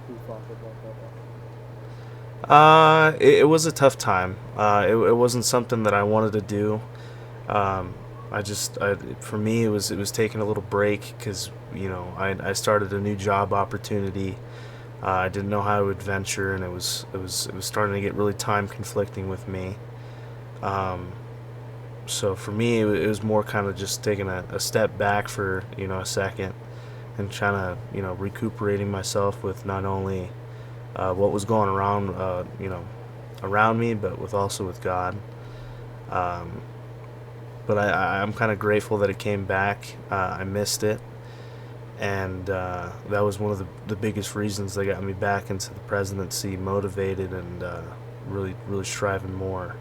Speaker 1: your thoughts about that.
Speaker 5: It was a tough time. It wasn't something that I wanted to do. For me, it was taking a little break because I started a new job opportunity. I didn't know how to adventure, and it was starting to get really time conflicting with me. So for me, it was more kind of just taking a step back for a second, and trying to recuperating myself with not only what was going around around me, but also with God. Um, but I'm kind of grateful that it came back. I missed it, and that was one of the biggest reasons that got me back into the presidency, motivated and really striving more.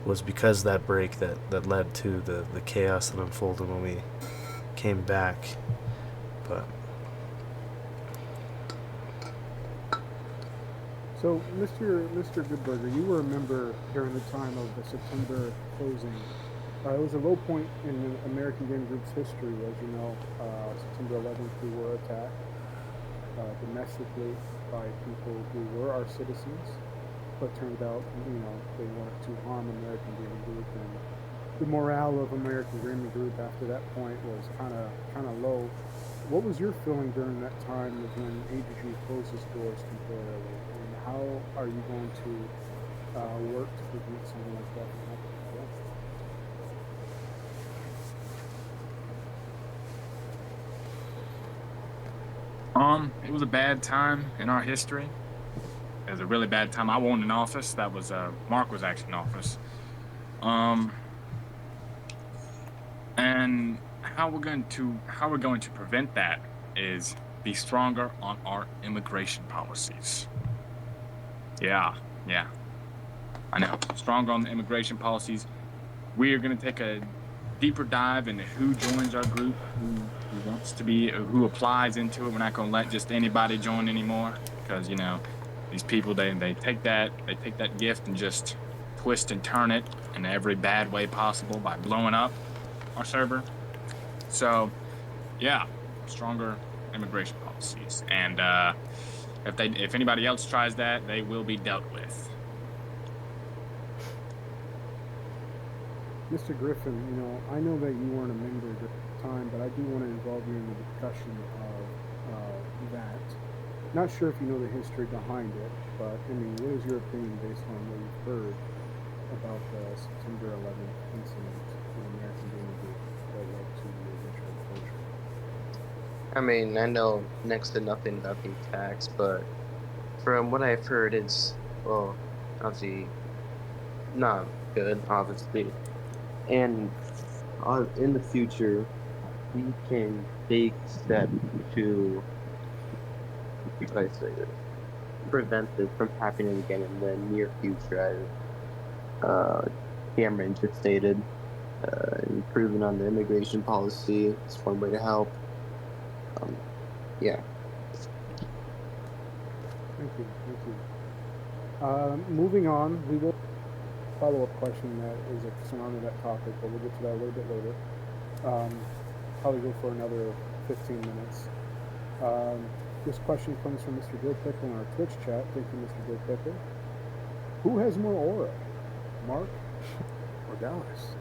Speaker 5: Was because of that break that led to the chaos that unfolded when we came back. But
Speaker 1: So, Mr. Goodberger, you were a member during the time of the September closing. It was a low point in American Game Group's history, as you know. September 11th, we were attacked domestically by people who were our citizens, but turned out, they wanted to harm American Gaming Group, and the morale of American Gaming Group after that point was kind of low. What was your feeling during that time of when AGG closed its doors temporarily, and how are you going to work to prevent something like that from happening again?
Speaker 2: It was a bad time in our history. It was a really bad time. I wasn't in office. That was Mark was actually in office. And how we're going to prevent that is be stronger on our immigration policies. Yeah. I know. Stronger on the immigration policies. We are going to take a deeper dive into who joins our group, who wants to be, who applies into it. We're not going to let just anybody join anymore, because these people they take that gift and just twist and turn it in every bad way possible by blowing up our server. So, yeah, stronger immigration policies, and if anybody else tries that, they will be dealt with.
Speaker 1: Mr. Griffin, I know that you weren't a member at the time, but I do want to involve you in the discussion of that. Not sure if you know the history behind it, but what is your opinion based on what you've heard about the September 11th incident in American Gaming Group that led to the eventual closure?
Speaker 4: I know next to nothing about the attacks, but from what I've heard, it's, well, obviously not good, obviously. And in the future, we can take steps to, how do I say this, prevent this from happening again in the near future, as Cameron just stated. Improving on the immigration policy is one way to help. Yeah.
Speaker 1: Thank you. Moving on, we will follow-up question that is surrounding that topic, but we'll get to that a little bit later. Probably go for another 15 minutes. This question comes from Mr. Bill Pickle in our Twitch chat. Thank you, Mr. Bill Pickle. Who has more aura, Mark or Dallas?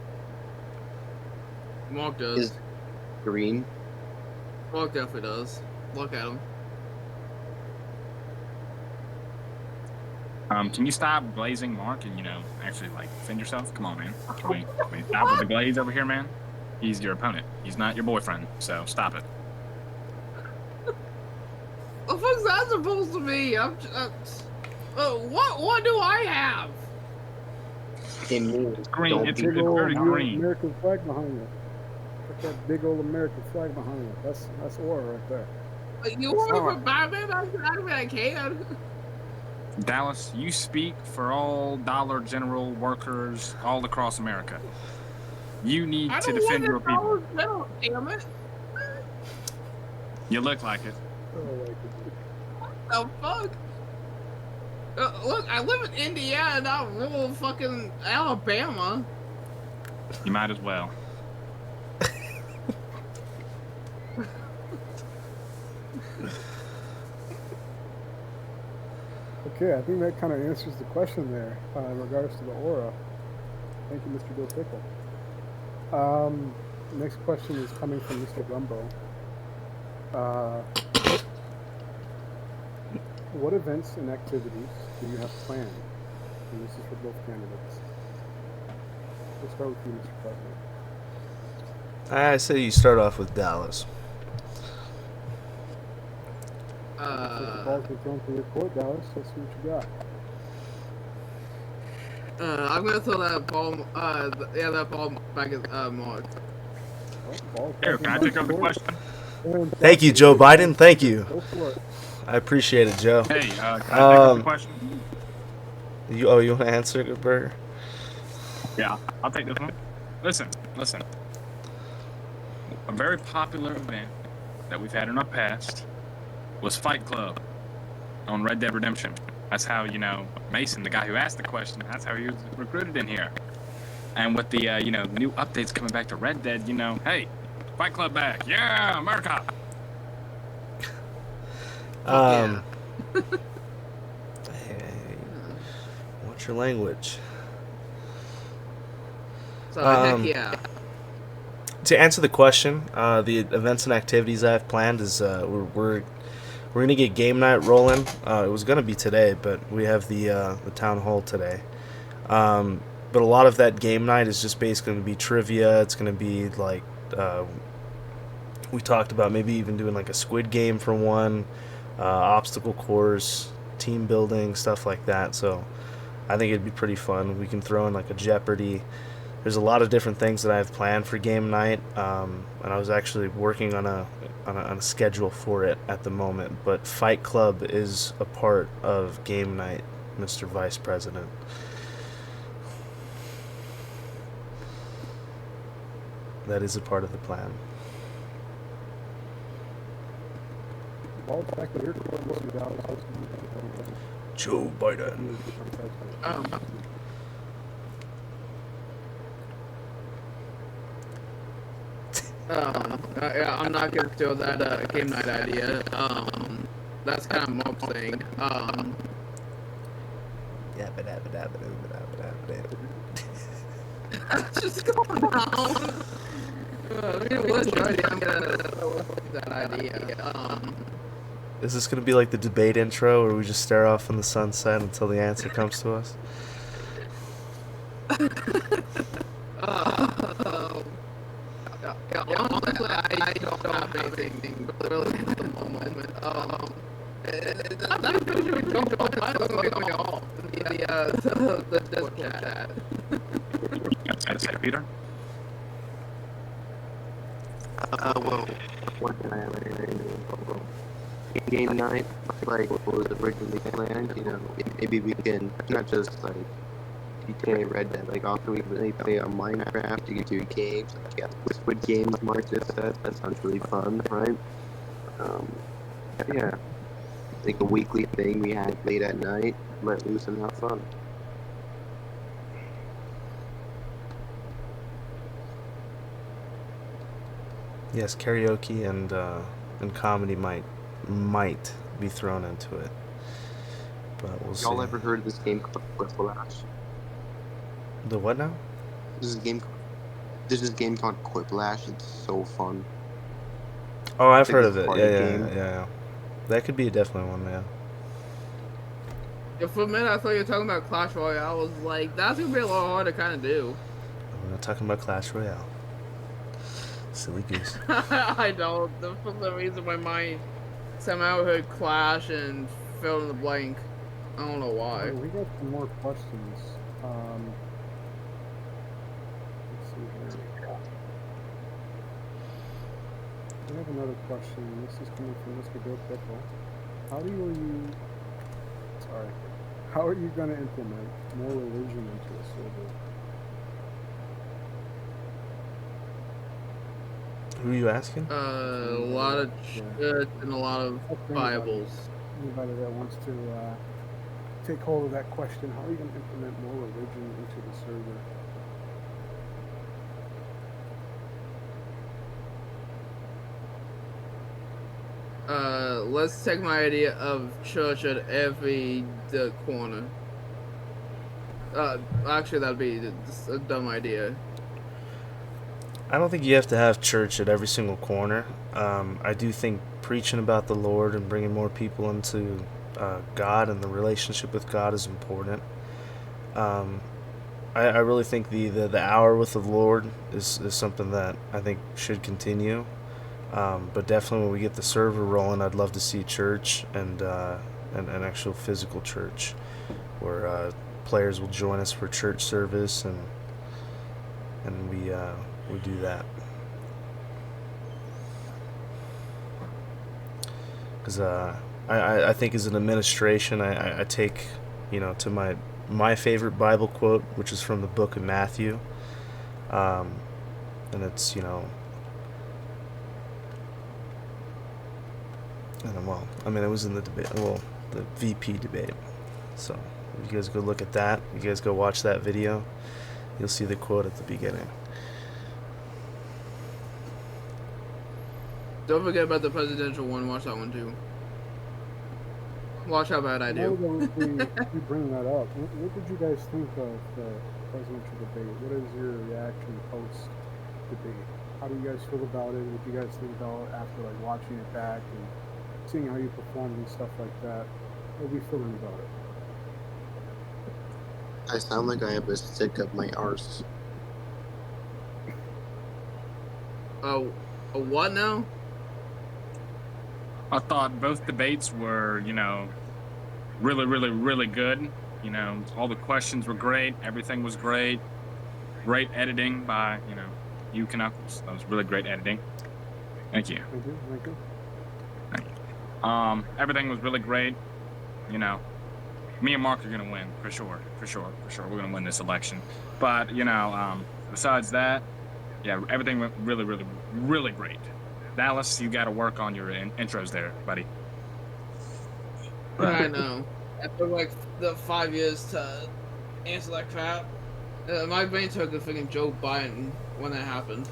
Speaker 3: Mark does.
Speaker 4: Is green?
Speaker 3: Mark definitely does. Look at him.
Speaker 2: Can you stop glazing Mark and actually defend yourself? Come on, man. Can we stop with the glaze over here, man? He's your opponent. He's not your boyfriend, so stop it.
Speaker 3: What the fuck's that supposed to be? What do I have?
Speaker 4: It means
Speaker 2: green. It's
Speaker 1: Big old
Speaker 2: very green.
Speaker 1: American flag behind you. Got that big old American flag behind you. That's aura right there.
Speaker 3: You want for Batman? I can't.
Speaker 2: Dallas, you speak for all Dollar General workers all across America. You need to defend your people.
Speaker 3: General, damn it.
Speaker 2: You look like it.
Speaker 3: What the fuck? Look, I live in Indiana, not rural fucking Alabama.
Speaker 2: You might as well.
Speaker 1: Okay, I think that kind of answers the question there in regards to the aura. Thank you, Mr. Bill Pickle. Next question is coming from Mr. Gumbo. What events and activities do you have planned? And this is for both candidates. We'll start with you, Mr. President.
Speaker 5: I say you start off with Dallas.
Speaker 1: The ball's been thrown to your court, Dallas. Let's see what you got.
Speaker 3: I'm gonna throw that ball. That ball back at Mark.
Speaker 2: Here, can I take over the question?
Speaker 5: Thank you, Joe Biden. Thank you.
Speaker 1: Go for it.
Speaker 5: I appreciate it, Joe.
Speaker 2: Hey, can I take over the question?
Speaker 5: You want to answer, Good Burger?
Speaker 2: Yeah, I'll take this one. Listen. A very popular event that we've had in our past was Fight Club on Red Dead Redemption. That's how, Mason, the guy who asked the question, that's how he was recruited in here. And with the, new updates coming back to Red Dead, hey, Fight Club back. Yeah, America.
Speaker 5: Hey, watch your language.
Speaker 3: So, heck yeah.
Speaker 5: To answer the question, the events and activities I have planned is we're gonna get game night rolling. It was gonna be today, but we have the town hall today. But a lot of that game night is just basically gonna be trivia. It's gonna be like we talked about maybe even doing like a Squid Game for one, obstacle course, team building, stuff like that. So I think it'd be pretty fun. We can throw in like a Jeopardy. There's a lot of different things that I have planned for game night, and I was actually working on a schedule for it at the moment. But Fight Club is a part of game night, Mr. Vice President. That is a part of the plan.
Speaker 1: Ball's back to your court, Dallas.
Speaker 5: Joe Biden.
Speaker 3: Yeah, I'm not gonna steal that game night idea. That's kind of Monk's thing. Just going on. What's your idea? I'm gonna that idea.
Speaker 5: Is this gonna be like the debate intro, where we just stare off in the sunset until the answer comes to us?
Speaker 3: Honestly, I don't have anything really at the moment. I'm pretty sure we don't going on the Discord chat.
Speaker 2: That's it, Peter.
Speaker 4: Well, what can I game night, like what was originally planned, maybe we can not just like GTA Red Dead, like also we can play on Minecraft, you can do games, like Squid Games, Mark just said, that sounds really fun, right? Yeah, like a weekly thing we had late at night, let loose and have fun.
Speaker 5: Yes, karaoke and comedy might be thrown into it, but we'll see.
Speaker 4: Y'all ever heard of this game called Quiplash?
Speaker 5: The what now?
Speaker 4: There's this game called Quiplash. It's so fun.
Speaker 5: Oh, I've heard
Speaker 4: it's
Speaker 5: of it.
Speaker 4: a
Speaker 5: Yeah. That could be definitely one, yeah.
Speaker 3: Yeah, for a minute, I thought you were talking about Clash Royale. I was like, that's gonna be a lot hard to kind of do.
Speaker 5: We're not talking about Clash Royale. Silly goose.
Speaker 3: I don't. For some reason, my mind somehow heard Clash and filled in the blank. I don't know why.
Speaker 1: We got some more questions. Let's see here. We have another question. This is coming from Mr. Bill Pickle. How are you going to implement more religion into the server?
Speaker 5: Who are you asking?
Speaker 3: A lot of church and a lot of Bibles.
Speaker 1: Anybody that wants to take hold of that question, how are you going to implement more religion into the server?
Speaker 3: Let's take my idea of church at every corner. Actually, that'd be a dumb idea.
Speaker 5: I don't think you have to have church at every single corner. I do think preaching about the Lord and bringing more people into God and the relationship with God is important. Um, I really think the hour with the Lord is something that I think should continue. But definitely when we get the server rolling, I'd love to see church and an actual physical church where players will join us for church service and we do that. Because I think as an administration, I take, to my favorite Bible quote, which is from the book of Matthew. And it's, it was in the debate, the VP debate. So if you guys go look at that, you guys go watch that video, you'll see the quote at the beginning.
Speaker 3: Don't forget about the presidential one. Watch that one too. Watch how bad I do.
Speaker 1: We bring that up. What did you guys think of the presidential debate? What is your reaction post debate? How do you guys feel about it? What do you guys think about after watching it back and seeing how you performed and stuff like that? What are we feeling about it?
Speaker 4: I sound like I have a stick up my arse.
Speaker 3: A what now?
Speaker 2: I thought both debates were, really, really, really good. All the questions were great. Everything was great. Great editing by, you Knuckles. That was really great editing. Thank you.
Speaker 1: Thank you.
Speaker 2: Everything was really great. Me and Mark are gonna win for sure. We're gonna win this election. But besides that, yeah, everything went really, really, really great. Dallas, you got to work on your intros there, buddy.
Speaker 3: I know. After the 5 years to answer that crap, my brain took a freaking Joe Biden when that happened.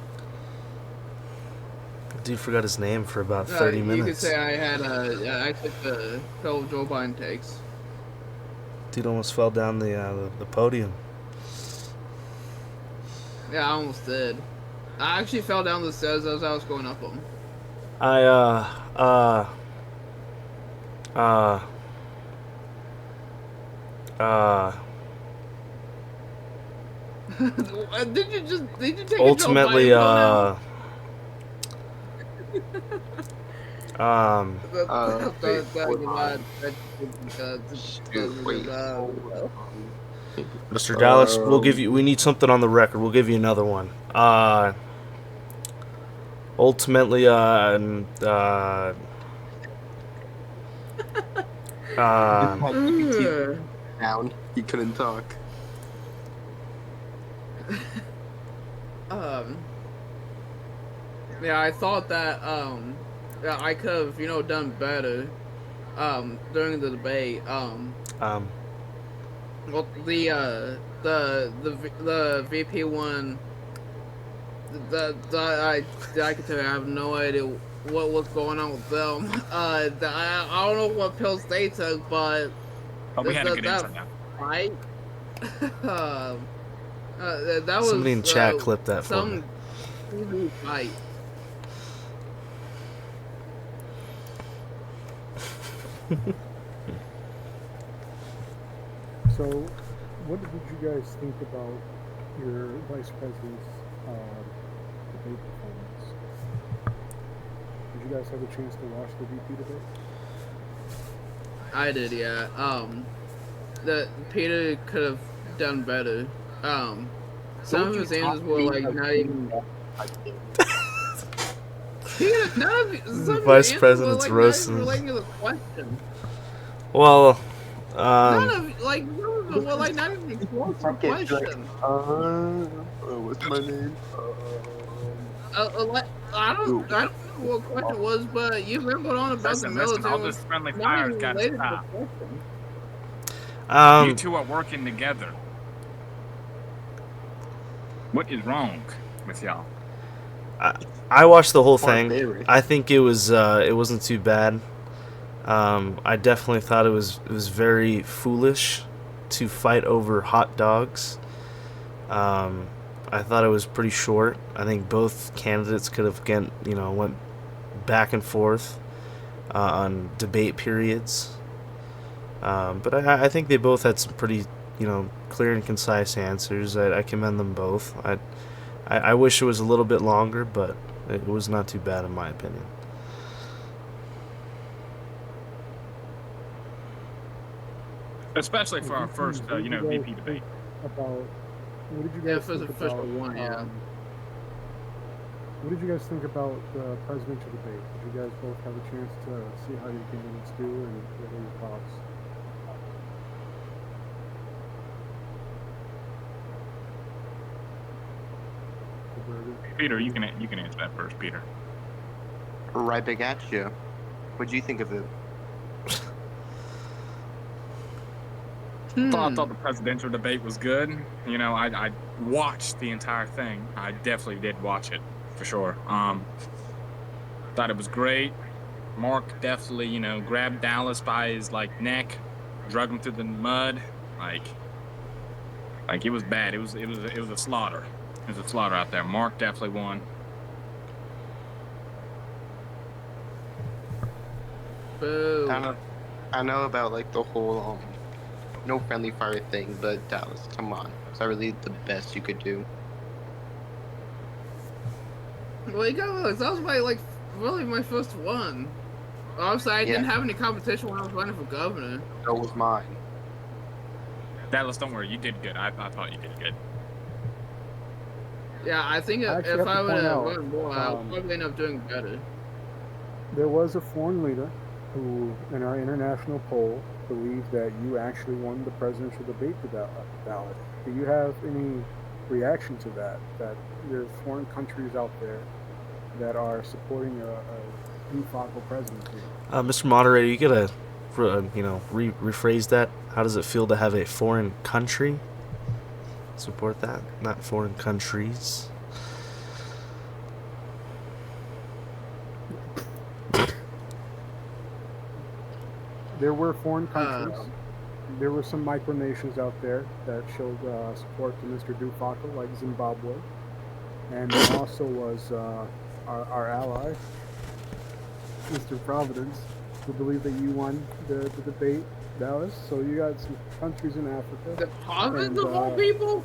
Speaker 5: Dude forgot his name for about 30 minutes.
Speaker 3: You could say I took the fellow Joe Biden takes.
Speaker 5: Dude almost fell down the podium.
Speaker 3: Yeah, I almost did. I actually fell down the stairs as I was going up them. Did you take
Speaker 5: ultimately,
Speaker 3: a
Speaker 5: Mr. Dallas, we need something on the record. We'll give you another one. Ultimately,
Speaker 4: down. He couldn't talk.
Speaker 3: Yeah, I thought that I could have done better during the debate. Well, the VP one, I can tell you, I have no idea what was going on with them. I don't know what pills they took, but
Speaker 2: we had a good insight now.
Speaker 3: Fight. That was
Speaker 5: somebody in chat clipped that for me.
Speaker 3: Some fight.
Speaker 1: So, what did you guys think about your vice president's debate performance? Did you guys have a chance to watch the VP debate?
Speaker 3: I did, yeah. That Peter could have done better. Some of his answers were not even.
Speaker 5: Vice President's roasting.
Speaker 3: Relating to the question.
Speaker 5: Well,
Speaker 3: none of them were not even close to the question.
Speaker 4: What's my name?
Speaker 3: I don't know what question was, but you rambled on about the military.
Speaker 2: All this friendly fire's got to stop. You two are working together. What is wrong with y'all?
Speaker 5: I watched the whole thing. I think it wasn't too bad. I definitely thought it was very foolish to fight over hot dogs. I thought it was pretty short. I think both candidates could have went back and forth on debate periods. But I think they both had some pretty, clear and concise answers. I commend them both. I wish it was a little bit longer, but it was not too bad in my opinion.
Speaker 2: Especially for our first,
Speaker 1: What did you guys
Speaker 2: VP debate.
Speaker 1: About what did you
Speaker 3: Yeah,
Speaker 1: guys
Speaker 3: for the
Speaker 1: think
Speaker 3: first
Speaker 1: about?
Speaker 3: one, yeah.
Speaker 1: What did you guys think about the presidential debate? Did you guys both have a chance to see how your candidates do, and what are your thoughts?
Speaker 2: Peter, you can answer that first, Peter.
Speaker 4: Right back at you. What'd you think of it?
Speaker 2: I thought the presidential debate was good. I watched the entire thing. I definitely did watch it, for sure. Thought it was great. Mark definitely, grabbed Dallas by his neck, drug him through the mud. Like it was bad. It was a slaughter. It was a slaughter out there. Mark definitely won.
Speaker 3: Boo.
Speaker 4: I know about the whole no friendly fire thing, but Dallas, come on, is that really the best you could do?
Speaker 3: Well, you got that was really my first one. Obviously, I didn't have any competition when I was running for governor.
Speaker 4: So was mine.
Speaker 2: Dallas, don't worry, you did good. I thought you did good.
Speaker 3: Yeah, I think
Speaker 1: I actually
Speaker 3: if
Speaker 1: have to
Speaker 3: I would
Speaker 1: point
Speaker 3: have
Speaker 1: out,
Speaker 3: run more, I would probably end up doing better.
Speaker 1: There was a foreign leader who, in our international poll, believed that you actually won the presidential debate ballot. Do you have any reaction to that? That there's foreign countries out there that are supporting a de facto presidency?
Speaker 5: Mr. Moderator, you gotta, rephrase that. How does it feel to have a foreign country support that, not foreign countries?
Speaker 1: There were foreign countries. There were some micronations out there that showed support to Mr. Dufako, like Zimbabwe. And there also was our ally, Mr. Providence, who believed that you won the debate, Dallas. So you got some countries in Africa.
Speaker 3: The Providence of all people?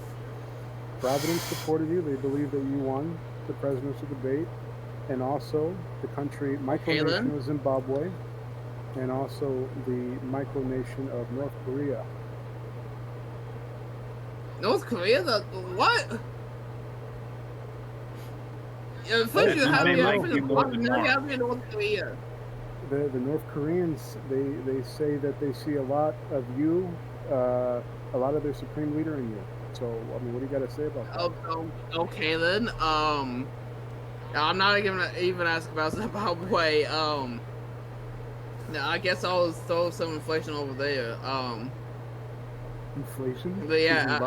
Speaker 1: Providence supported you. They believe that you won the presidential debate. And also the country, micronation of Zimbabwe. And also the micronation of North Korea.
Speaker 3: North Korea? What? Yeah, first you have me up in North Korea.
Speaker 1: The North Koreans, they say that they see a lot of you, a lot of their supreme leader in you. So, I mean, what do you got to say about that?
Speaker 3: Okay then. I'm not even ask about Zimbabwe. I guess I'll throw some inflation over there.
Speaker 1: Inflation?
Speaker 3: But yeah,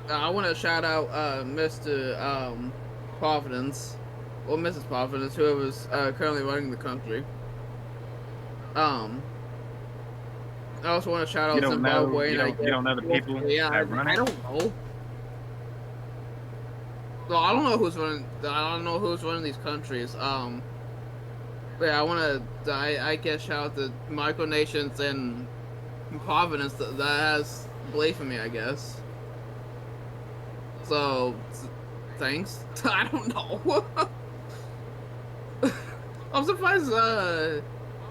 Speaker 3: I wanna shout out Mr. Providence, or Mrs. Providence, whoever's currently running the country. I also want to shout out Zimbabwe.
Speaker 2: You don't know the people that run it?
Speaker 3: I don't know. Well, I don't know who's running. I don't know who's running these countries. But yeah, I want to. I guess shout out the micronations and Providence that has belief in me, I guess. So, thanks. I don't know. I'm surprised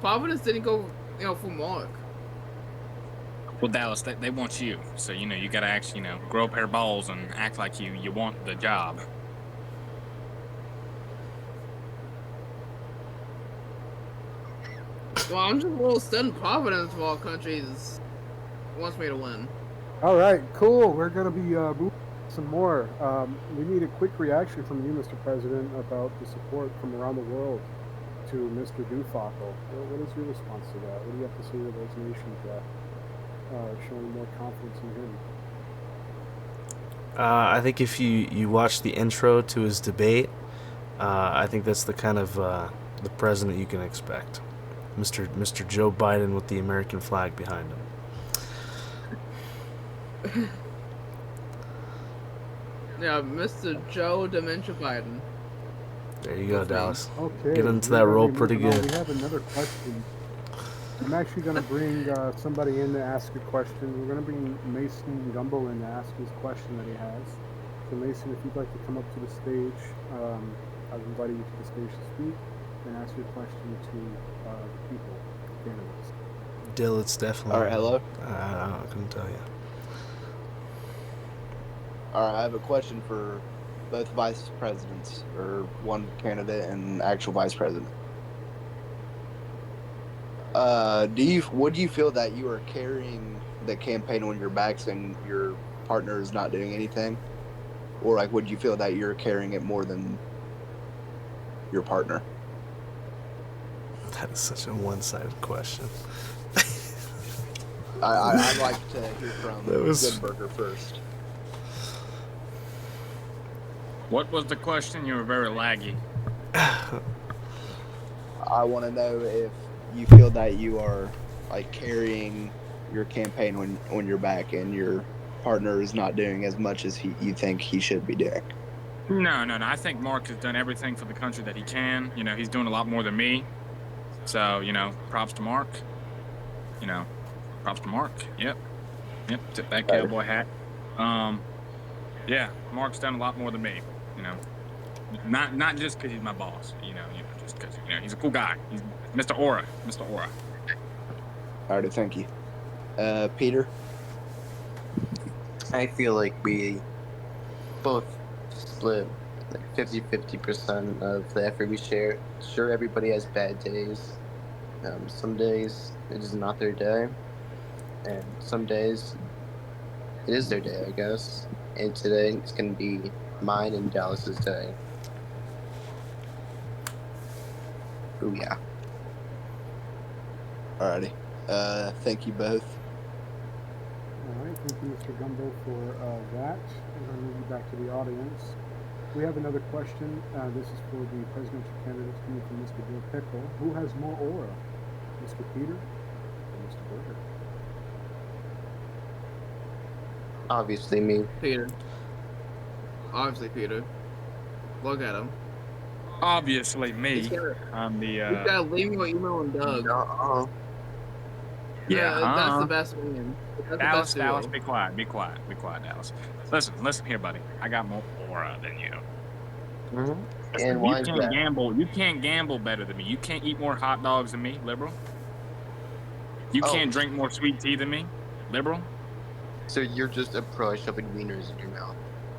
Speaker 3: Providence didn't go, for Mark.
Speaker 2: Well, Dallas, they want you, so you gotta actually grow a pair of balls and act like you want the job.
Speaker 3: Well, I'm just a little stunned Providence of all countries wants me to win.
Speaker 1: All right, cool. We're going to be moving some more. We need a quick reaction from you, Mr. President, about the support from around the world to Mr. Dufako. What is your response to that? What do you have to say to those nations that are showing more confidence in him?
Speaker 5: I think if you watch the intro to his debate, I think that's the kind of the president you can expect. Mr. Joe Biden with the American flag behind him.
Speaker 3: Yeah, Mr. Joe Dementia Biden.
Speaker 5: There you go,
Speaker 3: That's me.
Speaker 5: Dallas.
Speaker 1: Okay.
Speaker 5: Get into
Speaker 1: we're
Speaker 5: that
Speaker 1: gonna
Speaker 5: role
Speaker 1: be
Speaker 5: pretty
Speaker 1: moving on.
Speaker 5: good.
Speaker 1: We have another question. I'm actually going to bring somebody in to ask a question. We're going to bring Mason Gumbo in to ask his question that he has. So, Mason, if you'd like to come up to the stage, I've invited you to the stage to speak and ask your question to people, candidates.
Speaker 5: Dill, it's definitely.
Speaker 6: All right, hello.
Speaker 5: I couldn't tell you.
Speaker 6: All right, I have a question for both vice presidents, or one candidate and actual vice president. Would you feel that you are carrying the campaign on your backs and your partner is not doing anything, or like would you feel that you're carrying it more than your partner?
Speaker 5: That is such a one-sided question.
Speaker 6: I'd like to hear from
Speaker 5: That was-
Speaker 6: Goodburger first.
Speaker 2: What was the question? You were very laggy.
Speaker 6: I want to know if you feel that you are like carrying your campaign on your back and your partner is not doing as much as you think he should be doing.
Speaker 2: No. I think Mark has done everything for the country that he can. You know, he's doing a lot more than me. So, you know, props to Mark. You know, props to Mark. Yep. Tip that cowboy hat. Yeah, Mark's done a lot more than me. You know, not just because he's my boss. You know, just because he's a cool guy. He's Mr. Aura.
Speaker 6: All right, thank you. Peter?
Speaker 4: I feel like we both split like 50% of the effort we share. Sure, everybody has bad days. Some days it is not their day, and some days it is their day, I guess. And today it's going to be mine and Dallas's day. Oh yeah.
Speaker 6: Alrighty. Thank you both.
Speaker 1: All right, thank you, Mr. Gumbo, for that. I'm going to move you back to the audience. We have another question. This is for the presidential candidates coming from Mr. Bill Pickle. Who has more aura, Mr. Peter or Mr. Burger?
Speaker 4: Obviously me.
Speaker 3: Peter. Obviously, Peter. Look at him.
Speaker 2: Obviously, me. I'm the.
Speaker 3: You gotta leave me with email and Doug.
Speaker 2: Yeah.
Speaker 3: That's the best one.
Speaker 2: Dallas, be quiet, Dallas. Listen here, buddy. I got more aura than you.
Speaker 4: Mm-hmm.
Speaker 2: Listen,
Speaker 4: And why
Speaker 2: you
Speaker 4: is
Speaker 2: can't
Speaker 4: that?
Speaker 2: gamble. You can't gamble better than me. You can't eat more hot dogs than me, liberal. You can't drink more sweet tea than me, liberal.
Speaker 4: So you're just a pro at shoving wieners in your mouth.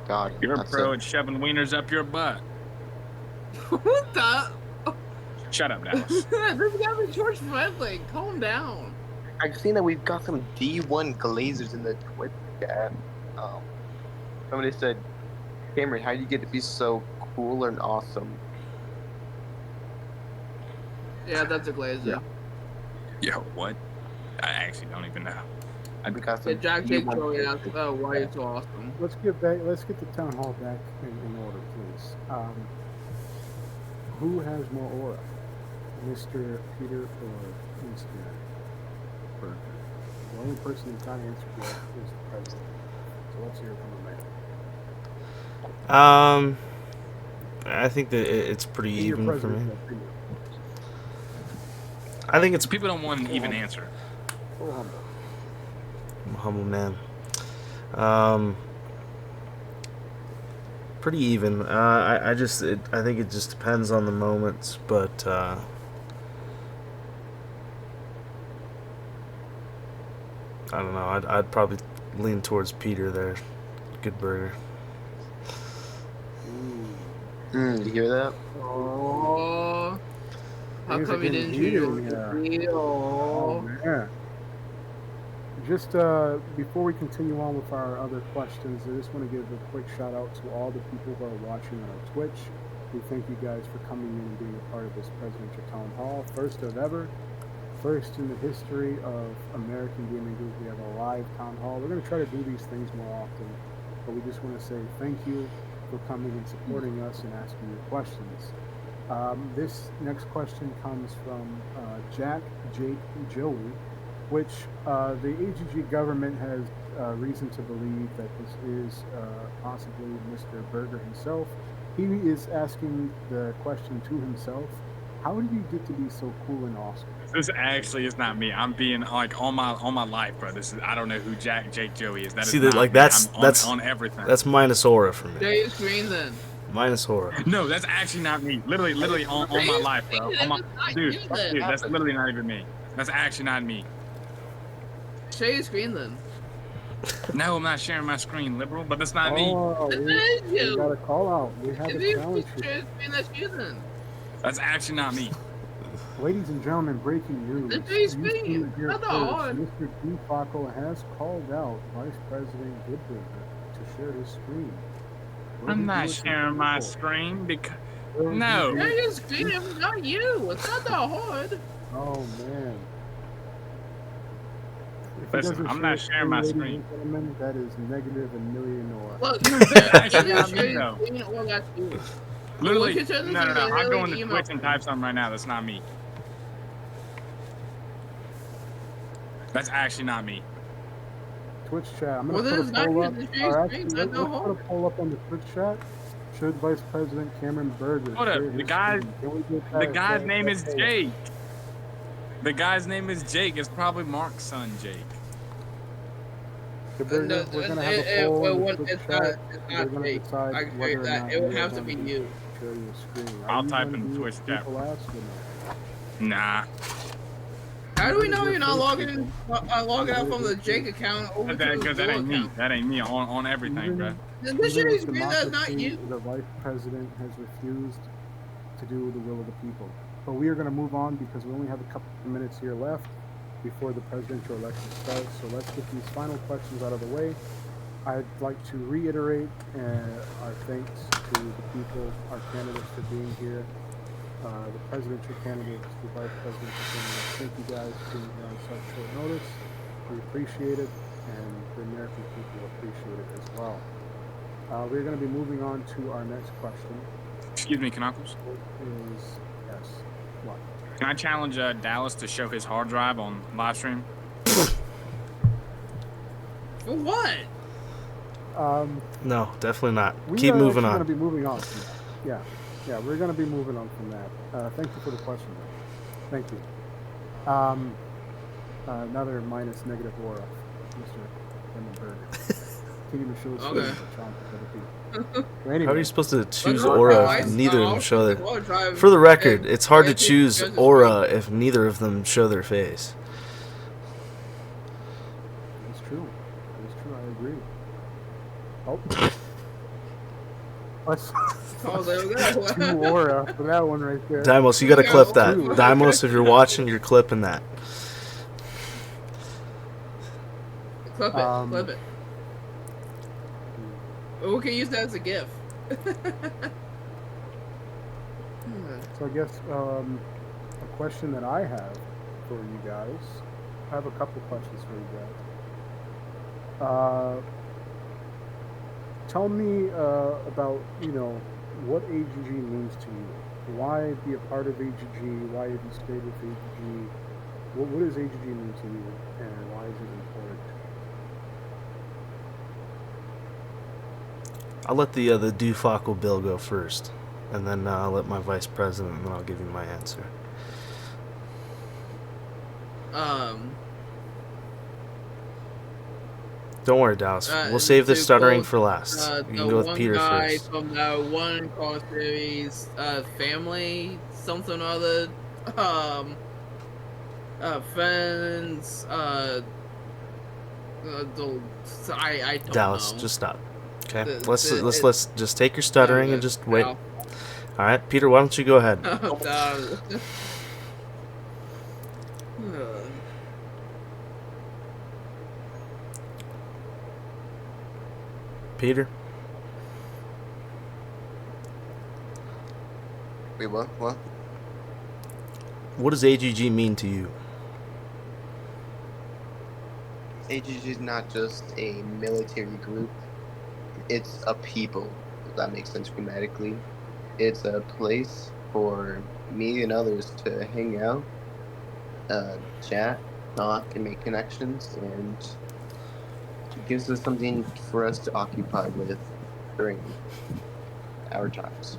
Speaker 4: God,
Speaker 2: You're a pro at shoving wieners up your butt.
Speaker 3: What the?
Speaker 2: Shut up, Dallas.
Speaker 3: This gotta be George Friendly. Calm down.
Speaker 4: I've seen that we've got some D1 Glazers in the Twitch chat. Somebody said, Cameron, how do you get to be so cool and awesome?
Speaker 3: Yeah, that's a Glazer.
Speaker 2: Yo, what? I actually don't even know.
Speaker 4: We got some
Speaker 3: Yeah, Jack Jake
Speaker 4: D1
Speaker 3: Joey asked,
Speaker 4: Glazers.
Speaker 3: why are you so awesome?
Speaker 1: Let's get the town hall back in order, please. Who has more aura, Mr. Peter or Mr. Burger? The only person who can't answer yet is the president. So let's hear from the mayor.
Speaker 5: I think that it's pretty
Speaker 1: Your
Speaker 5: even for me.
Speaker 1: president, Peter.
Speaker 5: I think it's
Speaker 2: People don't want an even answer.
Speaker 1: So humble.
Speaker 5: I'm a humble man. Pretty even. I think it just depends on the moments, but I don't know. I'd probably lean towards Peter there. Good burger.
Speaker 4: You hear that?
Speaker 3: Oh, how
Speaker 1: Things are
Speaker 3: come you
Speaker 1: getting
Speaker 3: didn't
Speaker 1: heated
Speaker 3: choose
Speaker 1: in
Speaker 3: your
Speaker 1: here. Oh, man. Just before we continue on with our other questions, I just want to give a quick shout out to all the people who are watching on our Twitch. We thank you guys for coming in and being a part of this presidential town hall. First in the history of American Gaming Group, we have a live town hall. We're going to try to do these things more often, but we just want to say thank you for coming and supporting us and asking your questions. This next question comes from Jack Jake Joey. which the AGG government has reason to believe that this is possibly Mr. Berger himself. He is asking the question to himself: how did you get to be so cool and awesome?
Speaker 2: This actually is not me. I'm being like on my life, bro. This is I don't know who Jake Joey is. That
Speaker 5: See
Speaker 2: is
Speaker 5: that
Speaker 2: not
Speaker 5: like
Speaker 2: me.
Speaker 5: that's
Speaker 2: I'm
Speaker 5: that's
Speaker 2: on everything.
Speaker 5: that's minus aura for me.
Speaker 3: Jay's green then.
Speaker 5: Minus aura.
Speaker 2: No, that's actually not me. Literally on my life, bro. On my, dude, that's literally not even me. That's actually not me.
Speaker 3: Share your screen then.
Speaker 2: No, I'm not sharing my screen, liberal. But that's not me.
Speaker 1: Oh, we got a call out. We have
Speaker 3: If
Speaker 1: a
Speaker 3: you
Speaker 1: challenge
Speaker 3: share
Speaker 1: here.
Speaker 3: your screen, that's you then.
Speaker 2: That's actually not me.
Speaker 1: Ladies and gentlemen, breaking news.
Speaker 3: It's his
Speaker 1: You've
Speaker 3: screen.
Speaker 1: seen it here
Speaker 3: Not the
Speaker 1: first.
Speaker 3: hard.
Speaker 1: Mr. DeFaco has called out Vice President Goodberger to share his screen. What
Speaker 2: I'm
Speaker 1: did
Speaker 2: not
Speaker 1: you do
Speaker 2: sharing my
Speaker 1: people?
Speaker 2: screen because
Speaker 1: What did
Speaker 2: no.
Speaker 1: you do?
Speaker 3: Share your screen, it's not you. It's not that hard.
Speaker 1: Oh man. If he
Speaker 2: Listen,
Speaker 1: doesn't
Speaker 2: I'm
Speaker 1: share
Speaker 2: not
Speaker 1: his
Speaker 2: sharing my
Speaker 1: ladies
Speaker 2: screen.
Speaker 1: and gentlemen, that is negative a million or.
Speaker 3: Look,
Speaker 2: Actually,
Speaker 3: either
Speaker 2: not me,
Speaker 3: share your
Speaker 2: though.
Speaker 3: screen or that's you.
Speaker 2: Literally,
Speaker 3: Look at
Speaker 2: no.
Speaker 3: this
Speaker 2: I'll go
Speaker 3: literally
Speaker 2: into
Speaker 3: email
Speaker 2: Twitch and
Speaker 3: from him.
Speaker 2: type something right now. That's not me. That's actually not me.
Speaker 1: Twitch chat. I'm
Speaker 3: Well,
Speaker 1: gonna
Speaker 3: this is
Speaker 1: put
Speaker 3: not
Speaker 1: a poll
Speaker 3: your
Speaker 1: up.
Speaker 3: disease,
Speaker 1: Or
Speaker 3: please,
Speaker 1: actually,
Speaker 3: not
Speaker 1: let's
Speaker 3: no
Speaker 1: put a
Speaker 3: hard.
Speaker 1: poll up on the Twitch chat. Should Vice President Cameron Berger
Speaker 2: Hold up,
Speaker 1: share
Speaker 2: the
Speaker 1: his
Speaker 2: guy-
Speaker 1: screen? Can we get
Speaker 2: The
Speaker 1: that-
Speaker 2: guy's
Speaker 1: that-
Speaker 2: name
Speaker 1: that
Speaker 2: is
Speaker 1: poll up?
Speaker 2: Jake. The guy's name is Jake. It's probably Mark's son, Jake.
Speaker 1: Berger, we're gonna have a poll in the Twitch
Speaker 3: it's
Speaker 1: chat.
Speaker 3: not
Speaker 1: We're gonna
Speaker 3: fake.
Speaker 1: decide
Speaker 3: I can
Speaker 1: whether
Speaker 3: tell
Speaker 1: or
Speaker 3: you that.
Speaker 1: not
Speaker 3: It would
Speaker 1: you are
Speaker 3: have to
Speaker 1: going
Speaker 3: be you.
Speaker 1: share your screen. Are
Speaker 2: I'll
Speaker 1: you
Speaker 2: type
Speaker 1: gonna
Speaker 2: in
Speaker 1: do
Speaker 2: Twitch
Speaker 1: what
Speaker 2: chat.
Speaker 1: people ask or no?
Speaker 2: Nah.
Speaker 3: How do we know
Speaker 1: Your
Speaker 3: you're not
Speaker 1: first
Speaker 3: logging out from the Jake account over to the
Speaker 2: Because that
Speaker 3: Joe
Speaker 2: ain't me.
Speaker 3: account?
Speaker 2: That ain't me on everything, bro.
Speaker 3: Then this
Speaker 1: Even
Speaker 3: shit
Speaker 1: with
Speaker 3: is green, that's not
Speaker 1: democracy,
Speaker 3: you.
Speaker 1: the Vice President has refused to do the will of the people. But we are going to move on because we only have a couple of minutes here left before the presidential election starts. So let's get these final questions out of the way. I'd like to reiterate our thanks to the people, our candidates for being here, the presidential candidates, the vice presidential candidates. Thank you guys for being here on such short notice. We appreciate it, and the American people appreciate it as well. We're going to be moving on to our next question.
Speaker 2: Excuse me, Knuckles.
Speaker 1: Is yes, what?
Speaker 2: Can I challenge Dallas to show his hard drive on live stream?
Speaker 3: For what?
Speaker 5: No, definitely not.
Speaker 1: We
Speaker 5: Keep
Speaker 1: are
Speaker 5: moving
Speaker 1: actually
Speaker 5: on.
Speaker 1: going to be moving on from that. Yeah, we're going to be moving on from that. Thank you for the question, though. Thank you. Another minus negative aura, Mr. Emmenberger. Can you show
Speaker 3: Okay.
Speaker 1: Anyway,
Speaker 5: How are you supposed to choose
Speaker 3: But
Speaker 5: aura
Speaker 3: I-
Speaker 5: if neither of
Speaker 3: I'll
Speaker 5: them show
Speaker 3: take
Speaker 5: their...
Speaker 3: the hard drive
Speaker 5: For the record,
Speaker 3: and-
Speaker 5: it's hard to
Speaker 3: and take
Speaker 5: choose
Speaker 3: pictures of
Speaker 5: aura
Speaker 3: screen.
Speaker 5: if neither of them show their face.
Speaker 1: it's true. It's true. I agree. Oh. Let's
Speaker 3: Oh, there we go.
Speaker 1: do aura for that one right there.
Speaker 5: Dimos, you gotta
Speaker 3: Yeah,
Speaker 5: clip that.
Speaker 1: ooh.
Speaker 5: Dimos, if you're watching, you're clipping that.
Speaker 3: Clip it.
Speaker 1: Um,
Speaker 3: Clip it. We can use that as a GIF.
Speaker 1: So I guess a question that I have for you guys. I have a couple questions for you guys. Tell me about what AGG means to you. Why be a part of AGG? Why have you stayed with AGG? What does AGG mean to you, and why is it important?
Speaker 5: I'll let the Dufaco bill go first, and then I'll let my vice president, and then I'll give you my answer. Don't worry, Dallas. We'll save the
Speaker 3: to
Speaker 5: stuttering
Speaker 3: quote,
Speaker 5: for last. You can go with Peter
Speaker 3: guy
Speaker 5: first.
Speaker 3: from that one call series, family, something or other, friends, I don't
Speaker 5: Dallas,
Speaker 3: know.
Speaker 5: just stop. Okay,
Speaker 3: The-
Speaker 5: let's just take your stuttering and just wait.
Speaker 3: Al.
Speaker 5: All right, Peter, why don't you go ahead? Peter,
Speaker 4: Wait, what? What?
Speaker 5: what does AGG mean to you?
Speaker 4: AGG is not just a military group. It's a people, if that makes sense grammatically. It's a place for me and others to hang out, chat, can make connections, and it gives us something for us to occupy with during our times.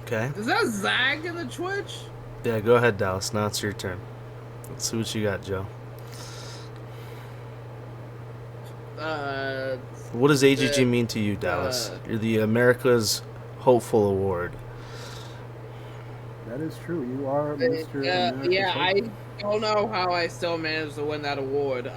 Speaker 5: Okay.
Speaker 3: Is that Zag in the Twitch?
Speaker 5: Yeah, go ahead, Dallas. Now it's your turn. Let's see what you got, Joe. What does AGG mean to you, Dallas? You're the America's Hopeful Award.
Speaker 1: That is true. You are Mr. America's
Speaker 3: yeah, I
Speaker 1: Hopeful.
Speaker 3: don't know how I still managed to win that award.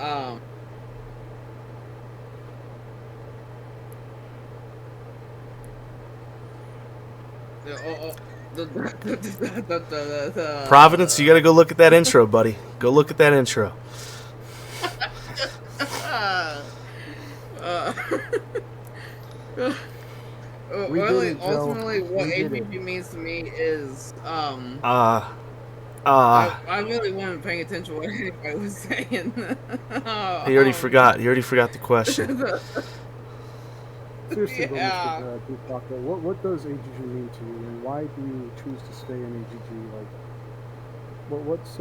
Speaker 5: Providence, you gotta go look at that intro, buddy. Go look at that intro.
Speaker 1: We did
Speaker 3: really,
Speaker 1: it, Joe.
Speaker 3: ultimately, what
Speaker 1: We did it.
Speaker 3: AGG means to me is
Speaker 5: I
Speaker 3: really wasn't paying attention to what anybody was saying.
Speaker 5: He already forgot. He already forgot the question.
Speaker 1: Seriously, though,
Speaker 3: Yeah.
Speaker 1: Mr. Dupaka, what does AGG mean to you, and why do you choose to stay in AGG? Like, what's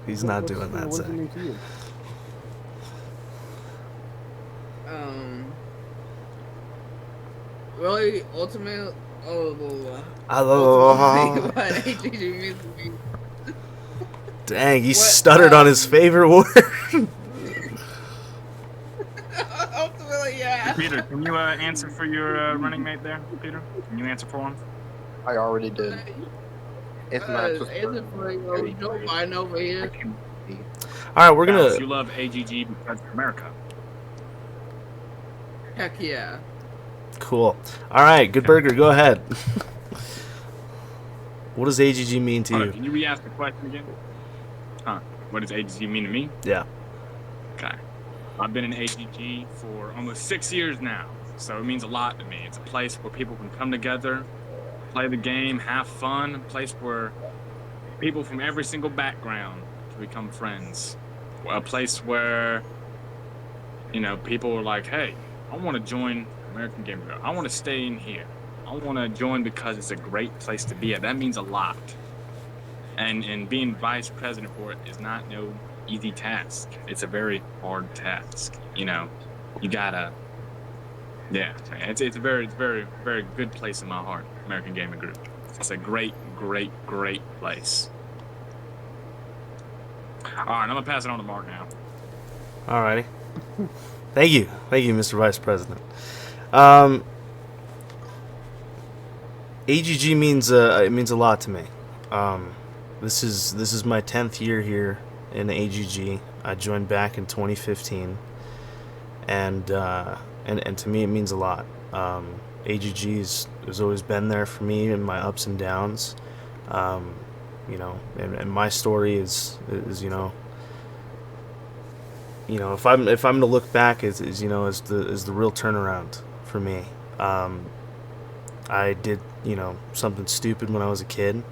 Speaker 5: He's not
Speaker 1: what's,
Speaker 5: doing that,
Speaker 1: what does it
Speaker 5: Zach.
Speaker 1: mean to you?
Speaker 3: Really, ultimately,
Speaker 5: Ultimately,
Speaker 3: what AGG means to me.
Speaker 5: Dang, he
Speaker 3: What,
Speaker 5: stuttered on his favorite word.
Speaker 3: Ultimately, yeah.
Speaker 2: Peter, can you answer for your running mate there? Peter, can you answer for him?
Speaker 4: I already did. It's not just
Speaker 3: Is it for Joe Biden over here?
Speaker 5: All right, we're
Speaker 2: Dallas,
Speaker 5: gonna.
Speaker 2: you love AGG because of America.
Speaker 3: Heck yeah.
Speaker 5: Cool. All right, Good Burger, go ahead. What does AGG mean to
Speaker 2: Hold on,
Speaker 5: you?
Speaker 2: can you re-ask the question again? Huh? What does AGG mean to me?
Speaker 5: Yeah.
Speaker 2: Okay. I've been in AGG for almost 6 years now, so it means a lot to me. It's a place where people can come together, play the game, have fun, a place where people from every single background can become friends. A place where, people are like, hey, I want to join American Game Group. I want to stay in here. I want to join because it's a great place to be at. That means a lot. And being vice president for it is not no easy task. It's a very hard task. You gotta, yeah. It's a very, very, very good place in my heart. American Gaming Group. It's a great, great, great place. All right, I'm gonna pass it on to Mark now.
Speaker 5: All righty. Thank you, Mr. Vice President. AGG means it means a lot to me. This is my 10th year here in AGG. I joined back in 2015, and to me it means a lot. AGG has always been there for me in my ups and downs. And my story is if I'm to look back is the real turnaround for me. I did something stupid when I was a kid.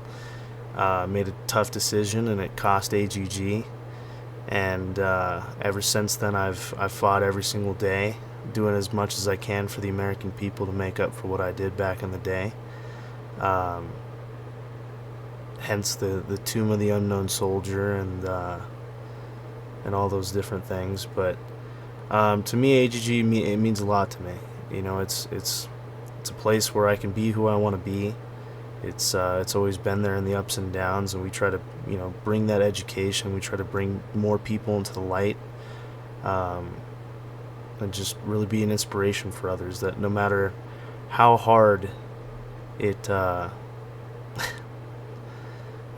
Speaker 5: Made a tough decision and it cost AGG. And ever since then, I've fought every single day, doing as much as I can for the American people to make up for what I did back in the day. Hence the Tomb of the Unknown Soldier and all those different things. But to me, AGG it means a lot to me. It's a place where I can be who I want to be. It's always been there in the ups and downs, and we try to bring that education. We try to bring more people into the light, and just really be an inspiration for others. That no matter how hard no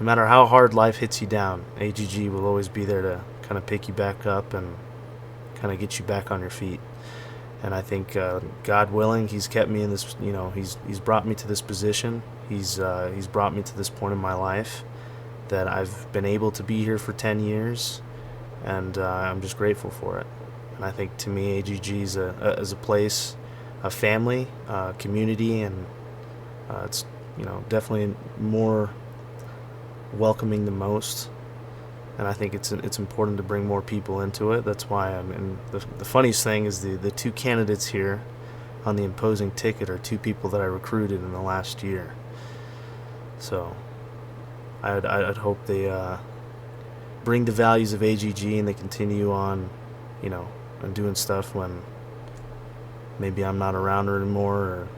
Speaker 5: matter how hard life hits you down, AGG will always be there to kind of pick you back up and kind of get you back on your feet. And I think, God willing, He's kept me in this. He's brought me to this position. He's brought me to this point in my life that I've been able to be here for 10 years, and I'm just grateful for it. And I think to me, AGG is a place, a family, community, and it's definitely more welcoming than most. And I think it's important to bring more people into it. That's why I'm in. The funniest thing is the two candidates here on the imposing ticket are two people that I recruited in the last year. So I'd hope they bring the values of AGG and they continue on, and doing stuff when maybe I'm not around anymore, or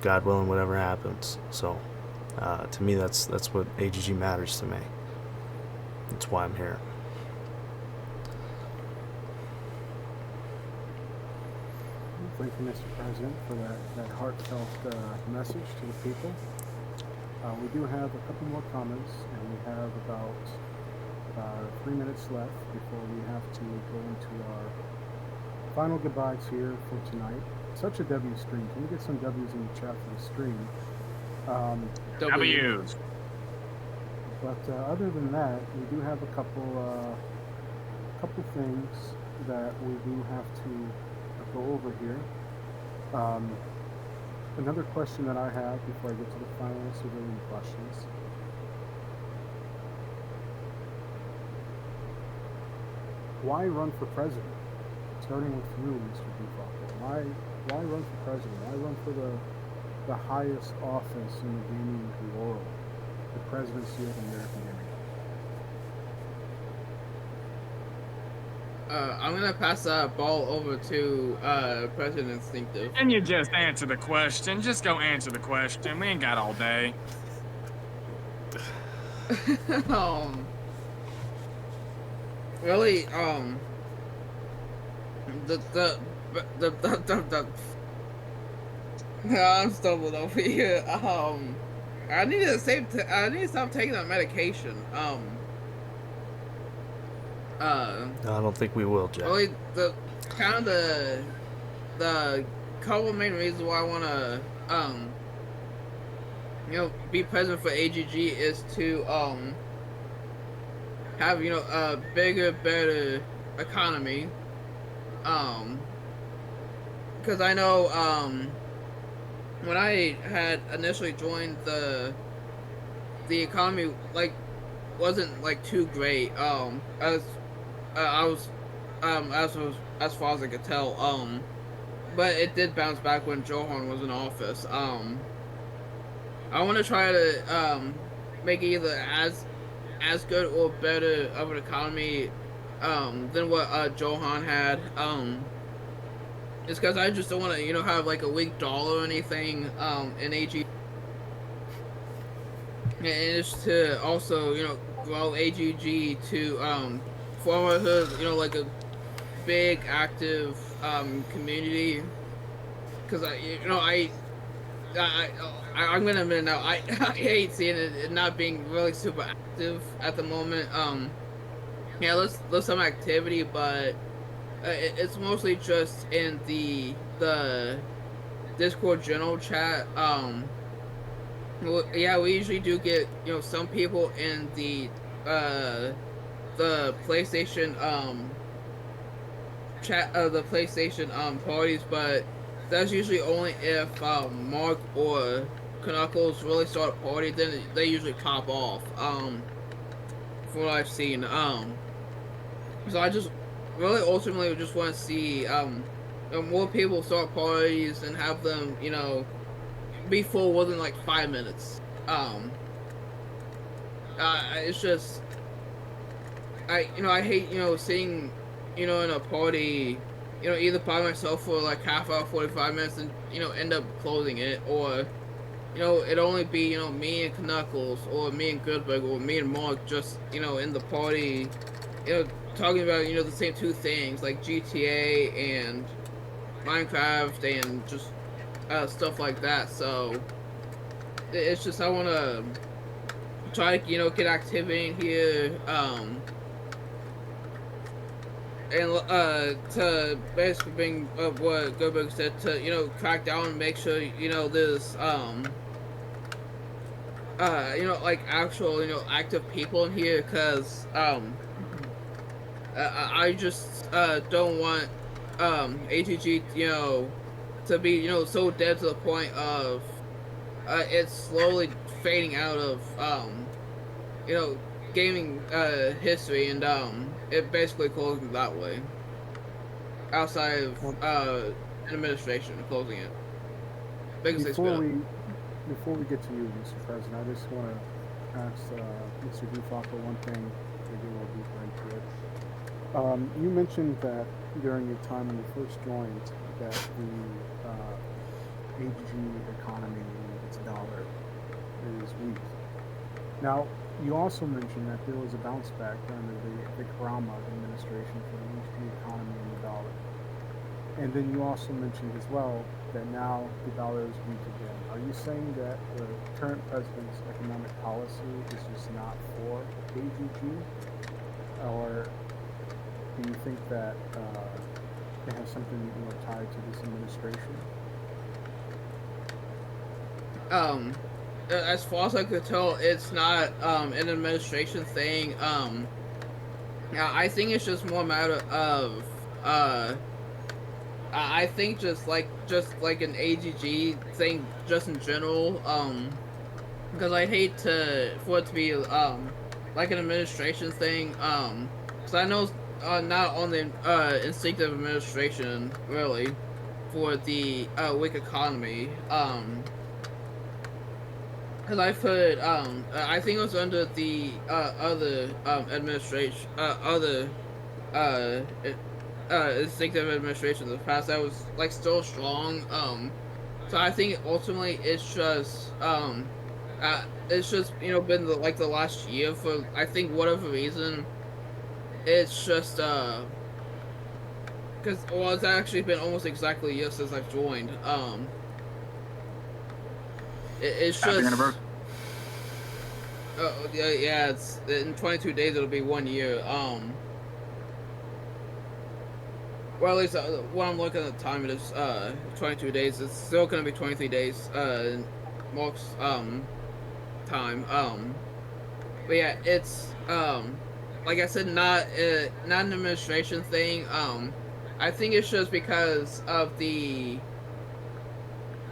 Speaker 5: God willing, whatever happens. So, to me, that's what AGG matters to me. That's why I'm here.
Speaker 1: Thank you, Mr. President, for that heartfelt message to the people. We do have a couple more comments, and we have about 3 minutes left before we have to go into our final goodbyes here for tonight. Such a W stream. Can we get some W's in the chat for the stream?
Speaker 2: W's.
Speaker 1: But other than that, we do have a couple things that we do have to go over here. Another question that I have before I get to the final civilian questions. Why run for president? Starting with you, Mr. Default. Why run for president? Why run for the highest office in the gaming world, the presidency of American gaming?
Speaker 3: I'm gonna pass that ball over to President Instinctive.
Speaker 2: And you just answer the question. Just go answer the question. We ain't got all day.
Speaker 3: Really, I'm stumbling over here. I need to stop taking that medication.
Speaker 5: I don't think we will, Jack.
Speaker 3: Really, the couple main reasons why I want to, be president for AGG is to, have, a bigger, better economy. Because I know, when I had initially joined the economy, wasn't, too great, as far as I could tell, but it did bounce back when Johan was in office. I want to try to, make it either as good or better of an economy, than what, Johan had, it's because I just don't want to, have, a weak dollar or anything, in AG. And it's to also, grow AGG to, formerhood, a big, active, community. Because, I'm gonna admit now, I hate seeing it not being really super active at the moment. Yeah, there's some activity, but it's mostly just in the Discord general chat. Well, yeah, we usually do get some people in the PlayStation chat, the PlayStation parties, but that's usually only if Mark or Knuckles really start a party. Then they usually pop off. From what I've seen. So I just really ultimately just want to see more people start parties and have them be full within 5 minutes. It's just I hate seeing in a party either by myself for half hour, 45 minutes, and end up closing it, or it only be me and Knuckles, or me and Goodberg, or me and Mark just in the party talking about the same two things like GTA and Minecraft and just stuff like that. So it's just I want to try to get activity in here, and to basically bring up what Goodberg said, to crack down and make sure there's actual active people in here, because I just don't want ATG to be so dead to the point of it's slowly fading out of gaming history, and it basically closing that way outside of administration closing it.
Speaker 1: Before we get to you, Mr. President, I just want to ask Mr. Dufaka one thing to get a little deeper into it. You mentioned that during your time when you first joined, that the AG economy, its dollar, is weak. Now, you also mentioned that there was a bounce back under the Karama administration for the AG economy and the dollar. And then you also mentioned as well that now the dollar is weak again. Are you saying that the current president's economic policy is just not for AGG? Or do you think that it has something tied to this administration?
Speaker 3: As far as I could tell, it's not an administration thing. I think it's just more a matter of I think just like an AGG thing, just in general. Because I'd hate for it to be like an administration thing. Because I know not only instinctive administration really for the weak economy. Because I've heard I think it was under the other administration, instinctive administration in the past that was like still strong. So I think ultimately it's just been the last year for I think whatever reason. It's just because it's actually been almost exactly a year since I've joined. It's
Speaker 7: Happy
Speaker 3: just.
Speaker 7: anniversary.
Speaker 3: Yeah, it's in 22 days. It'll be 1 year. Well, at least when I'm looking at the time, it is 22 days. It's still gonna be 23 days. In Mark's time. But yeah, it's like I said, not an administration thing. I think it's just because of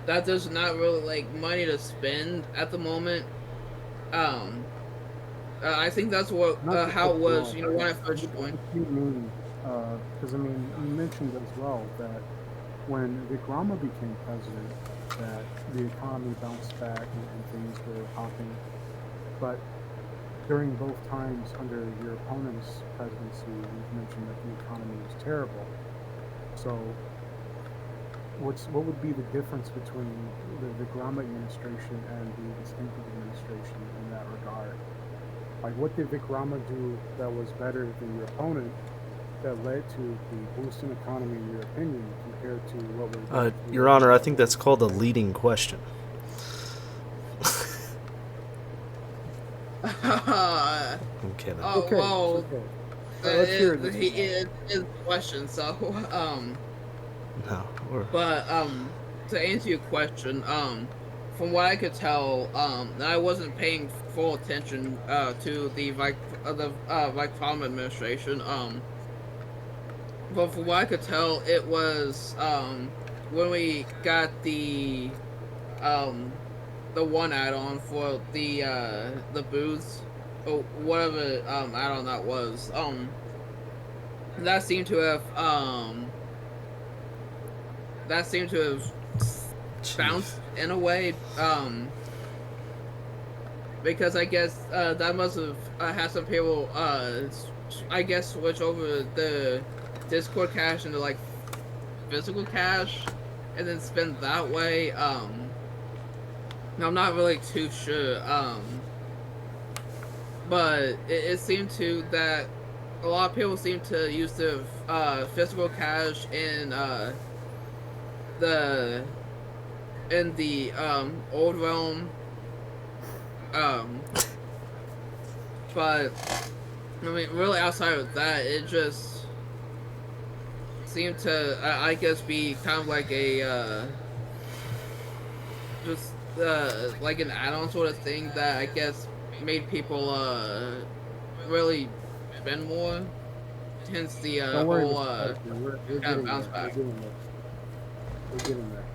Speaker 3: that there's not really like money to spend at the moment. I think that's what how it was, when I first joined.
Speaker 1: What do you mean? Because you mentioned as well that when Vikrama became president, that the economy bounced back and things were popping. But during both times under your opponent's presidency, you've mentioned that the economy was terrible. So, what would be the difference between the Vikrama administration and the distinctive administration in that regard? Like, what did Vikrama do that was better than your opponent that led to the boost in economy, in your opinion, compared to what was...
Speaker 5: Your Honor, I think that's called a leading question. I'm kidding.
Speaker 3: Oh,
Speaker 1: Okay,
Speaker 3: well,
Speaker 1: okay. Let's hear it.
Speaker 3: It is a question, so,
Speaker 5: No.
Speaker 3: But, to answer your question, from what I could tell, I wasn't paying full attention, to the Vikrama administration, but from what I could tell, it was, when we got the one add-on for the booths, or whatever, add-on that was, that seemed to have, bounced in a way, because I guess that must have had some people I guess switch over the Discord cash into like physical cash and then spend that way. I'm not really too sure, but it seemed to that a lot of people seem to use the physical cash in the old realm, but really outside of that, it just seemed to I guess be kind of like a just like an add-on sort of thing that I guess made people really spend more, hence the whole kind of bounce back.
Speaker 1: We're getting there.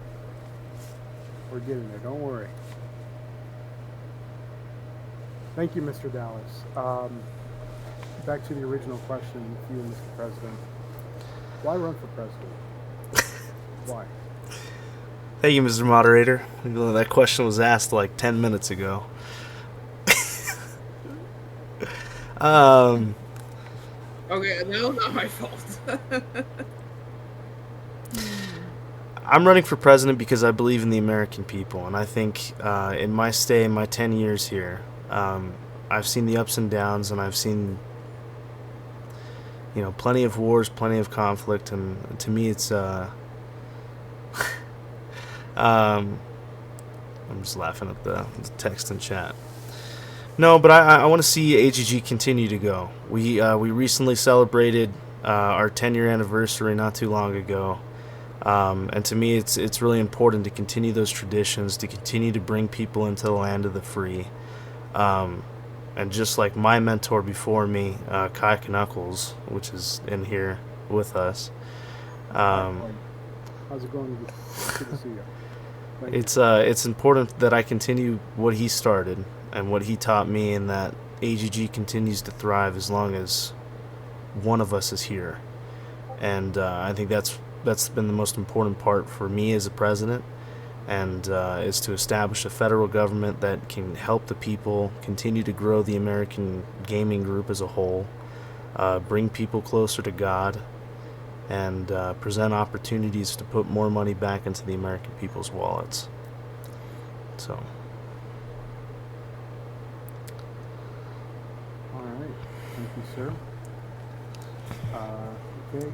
Speaker 1: We're getting there. Don't worry. Thank you, Mr. Dallas. Back to the original question with you, Mr. President. Why run for president? Why?
Speaker 5: Thank you, Mr. Moderator. That question was asked like 10 minutes ago.
Speaker 3: Okay, that was not my fault.
Speaker 5: I'm running for president because I believe in the American people, and I think in my stay, in my 10 years here, I've seen the ups and downs, and I've seen, plenty of wars, plenty of conflict, and to me, it's I'm just laughing at the text and chat. No, but I want to see AGG continue to go. We recently celebrated our 10-year anniversary not too long ago. And to me, it's really important to continue those traditions, to continue to bring people into the land of the free. And just like my mentor before me, Kai Knuckles, which is in here with us.
Speaker 1: How's it going? Good to see you.
Speaker 5: It's important that I continue what he started and what he taught me, and that AGG continues to thrive as long as one of us is here. And I think that's been the most important part for me as a president, and is to establish a federal government that can help the people continue to grow the American gaming group as a whole, bring people closer to God, and present opportunities to put more money back into the American people's wallets. So.
Speaker 1: All right. Thank you, sir. Okay,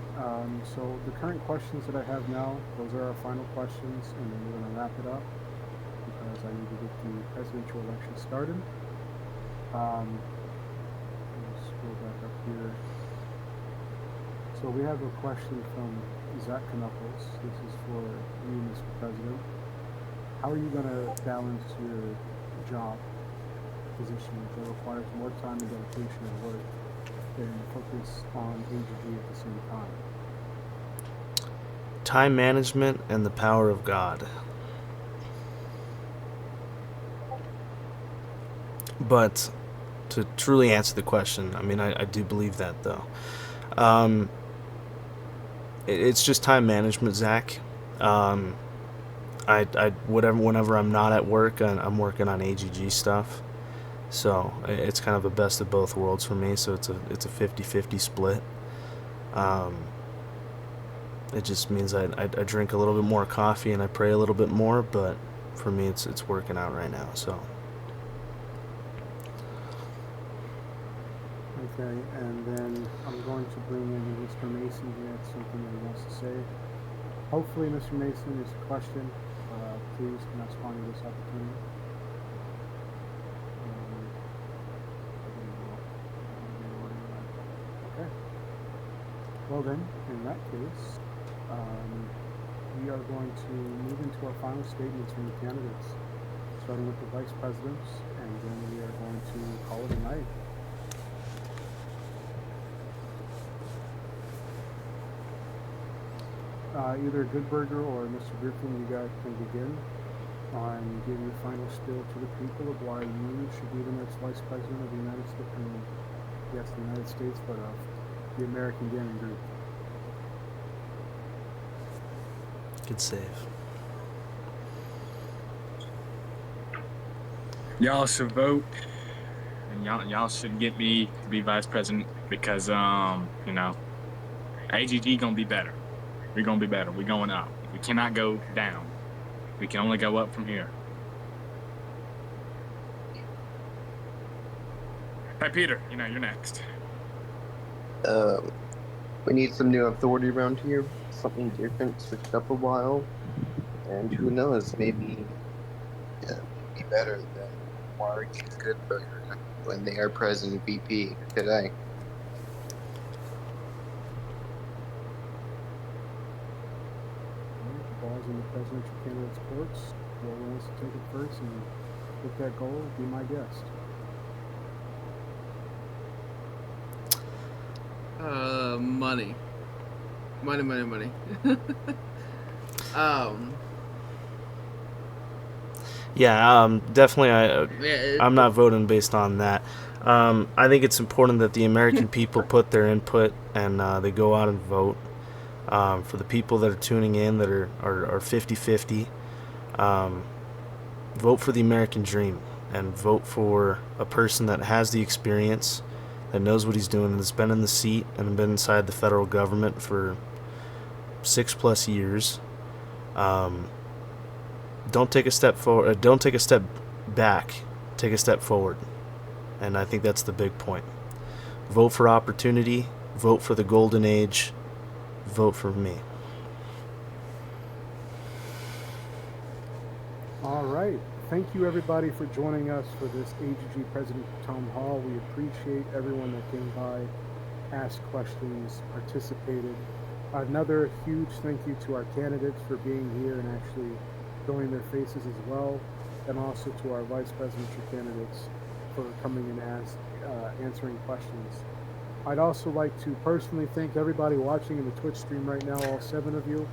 Speaker 1: so the current questions that I have now, those are our final questions, and then we're going to wrap it up because I need to get the presidential election started. Let's scroll back up here. So we have a question from Zach Knuckles. This is for you, Mr. President. How are you going to balance your job position that requires more time and dedication at work and focus on AGG at the same time?
Speaker 5: Time management and the power of God. But to truly answer the question, I mean, I do believe that, though. It's just time management, Zach. Whenever I'm not at work, I'm working on AGG stuff. So it's kind of a best of both worlds for me. So it's a 50-50 split. It just means I drink a little bit more coffee and I pray a little bit more. But for me, it's working out right now. So.
Speaker 1: Okay, and then I'm going to bring in Mr. Mason. He had something that he wants to say. Hopefully, Mr. Mason, is a question. Please do not squander this opportunity. Okay. Well then, in that case, we are going to move into our final statements from the candidates, starting with the vice presidents, and then we are going to call it a night. Either Goodberger or Mr. Griffin, you guys can begin on giving your final spiel to the people of why you should be the next vice president of the United States. Yes, the United States, but of the American Gaming Group.
Speaker 5: Good save.
Speaker 2: Y'all should vote, and y'all should get me to be vice president because AGG gonna be better. We're gonna be better. We're going up. We cannot go down. We can only go up from here. Hey, Peter, you're next.
Speaker 4: We need some new authority around here. Something different, switched up a while. And who knows, maybe be better than Mark and Goodberger when they are president VP today.
Speaker 1: Balls in the presidential candidates' courts. Whoever wants to take it first and hit that goal, be my guest.
Speaker 3: Money.
Speaker 5: Yeah, definitely. I'm not voting based on that. I think it's important that the American people put their input and they go out and vote. For the people that are tuning in that are 50-50, vote for the American dream and vote for a person that has the experience, that knows what he's doing, and that's been in the seat and been inside the federal government for 6+ years. Don't take a step forward. Don't take a step back. Take a step forward. And I think that's the big point. Vote for opportunity. Vote for the golden age. Vote for me.
Speaker 1: All right. Thank you, everybody, for joining us for this AGG President Town Hall. We appreciate everyone that came by, asked questions, participated. Another huge thank you to our candidates for being here and actually showing their faces as well, and also to our vice presidential candidates for coming and answering questions. I'd also like to personally thank everybody watching in the Twitch stream right now, all 7 of you.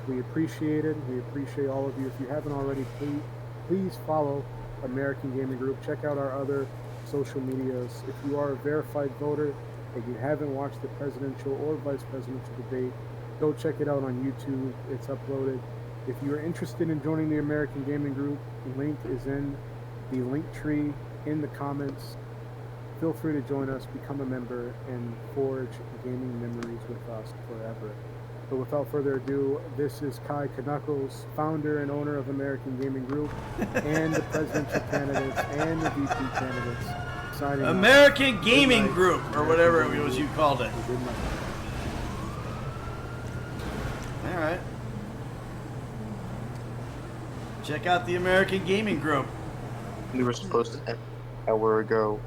Speaker 1: We appreciate it. We appreciate all of you. If you haven't already, please follow American Gaming Group. Check out our other social medias. If you are a verified voter and you haven't watched the presidential or vice presidential debate, go check it out on YouTube. It's uploaded. If you are interested in joining the American Gaming Group, the link is in the link tree in the comments. Feel free to join us, become a member, and forge gaming memories with us forever. But without further ado, this is Kai Knuckles, founder and owner of American Gaming Group, and the presidential candidates and the VP candidates signing off.
Speaker 7: American Gaming Group, or whatever it was you called it.
Speaker 1: Good night.
Speaker 7: All right. Check out the American Gaming Group.
Speaker 4: We were supposed to end an hour ago.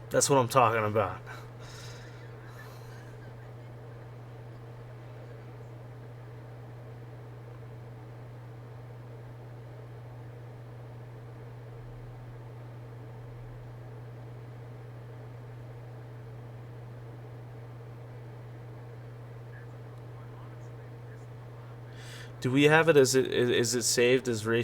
Speaker 5: That's what I'm talking about. Do we have it as is it saved as race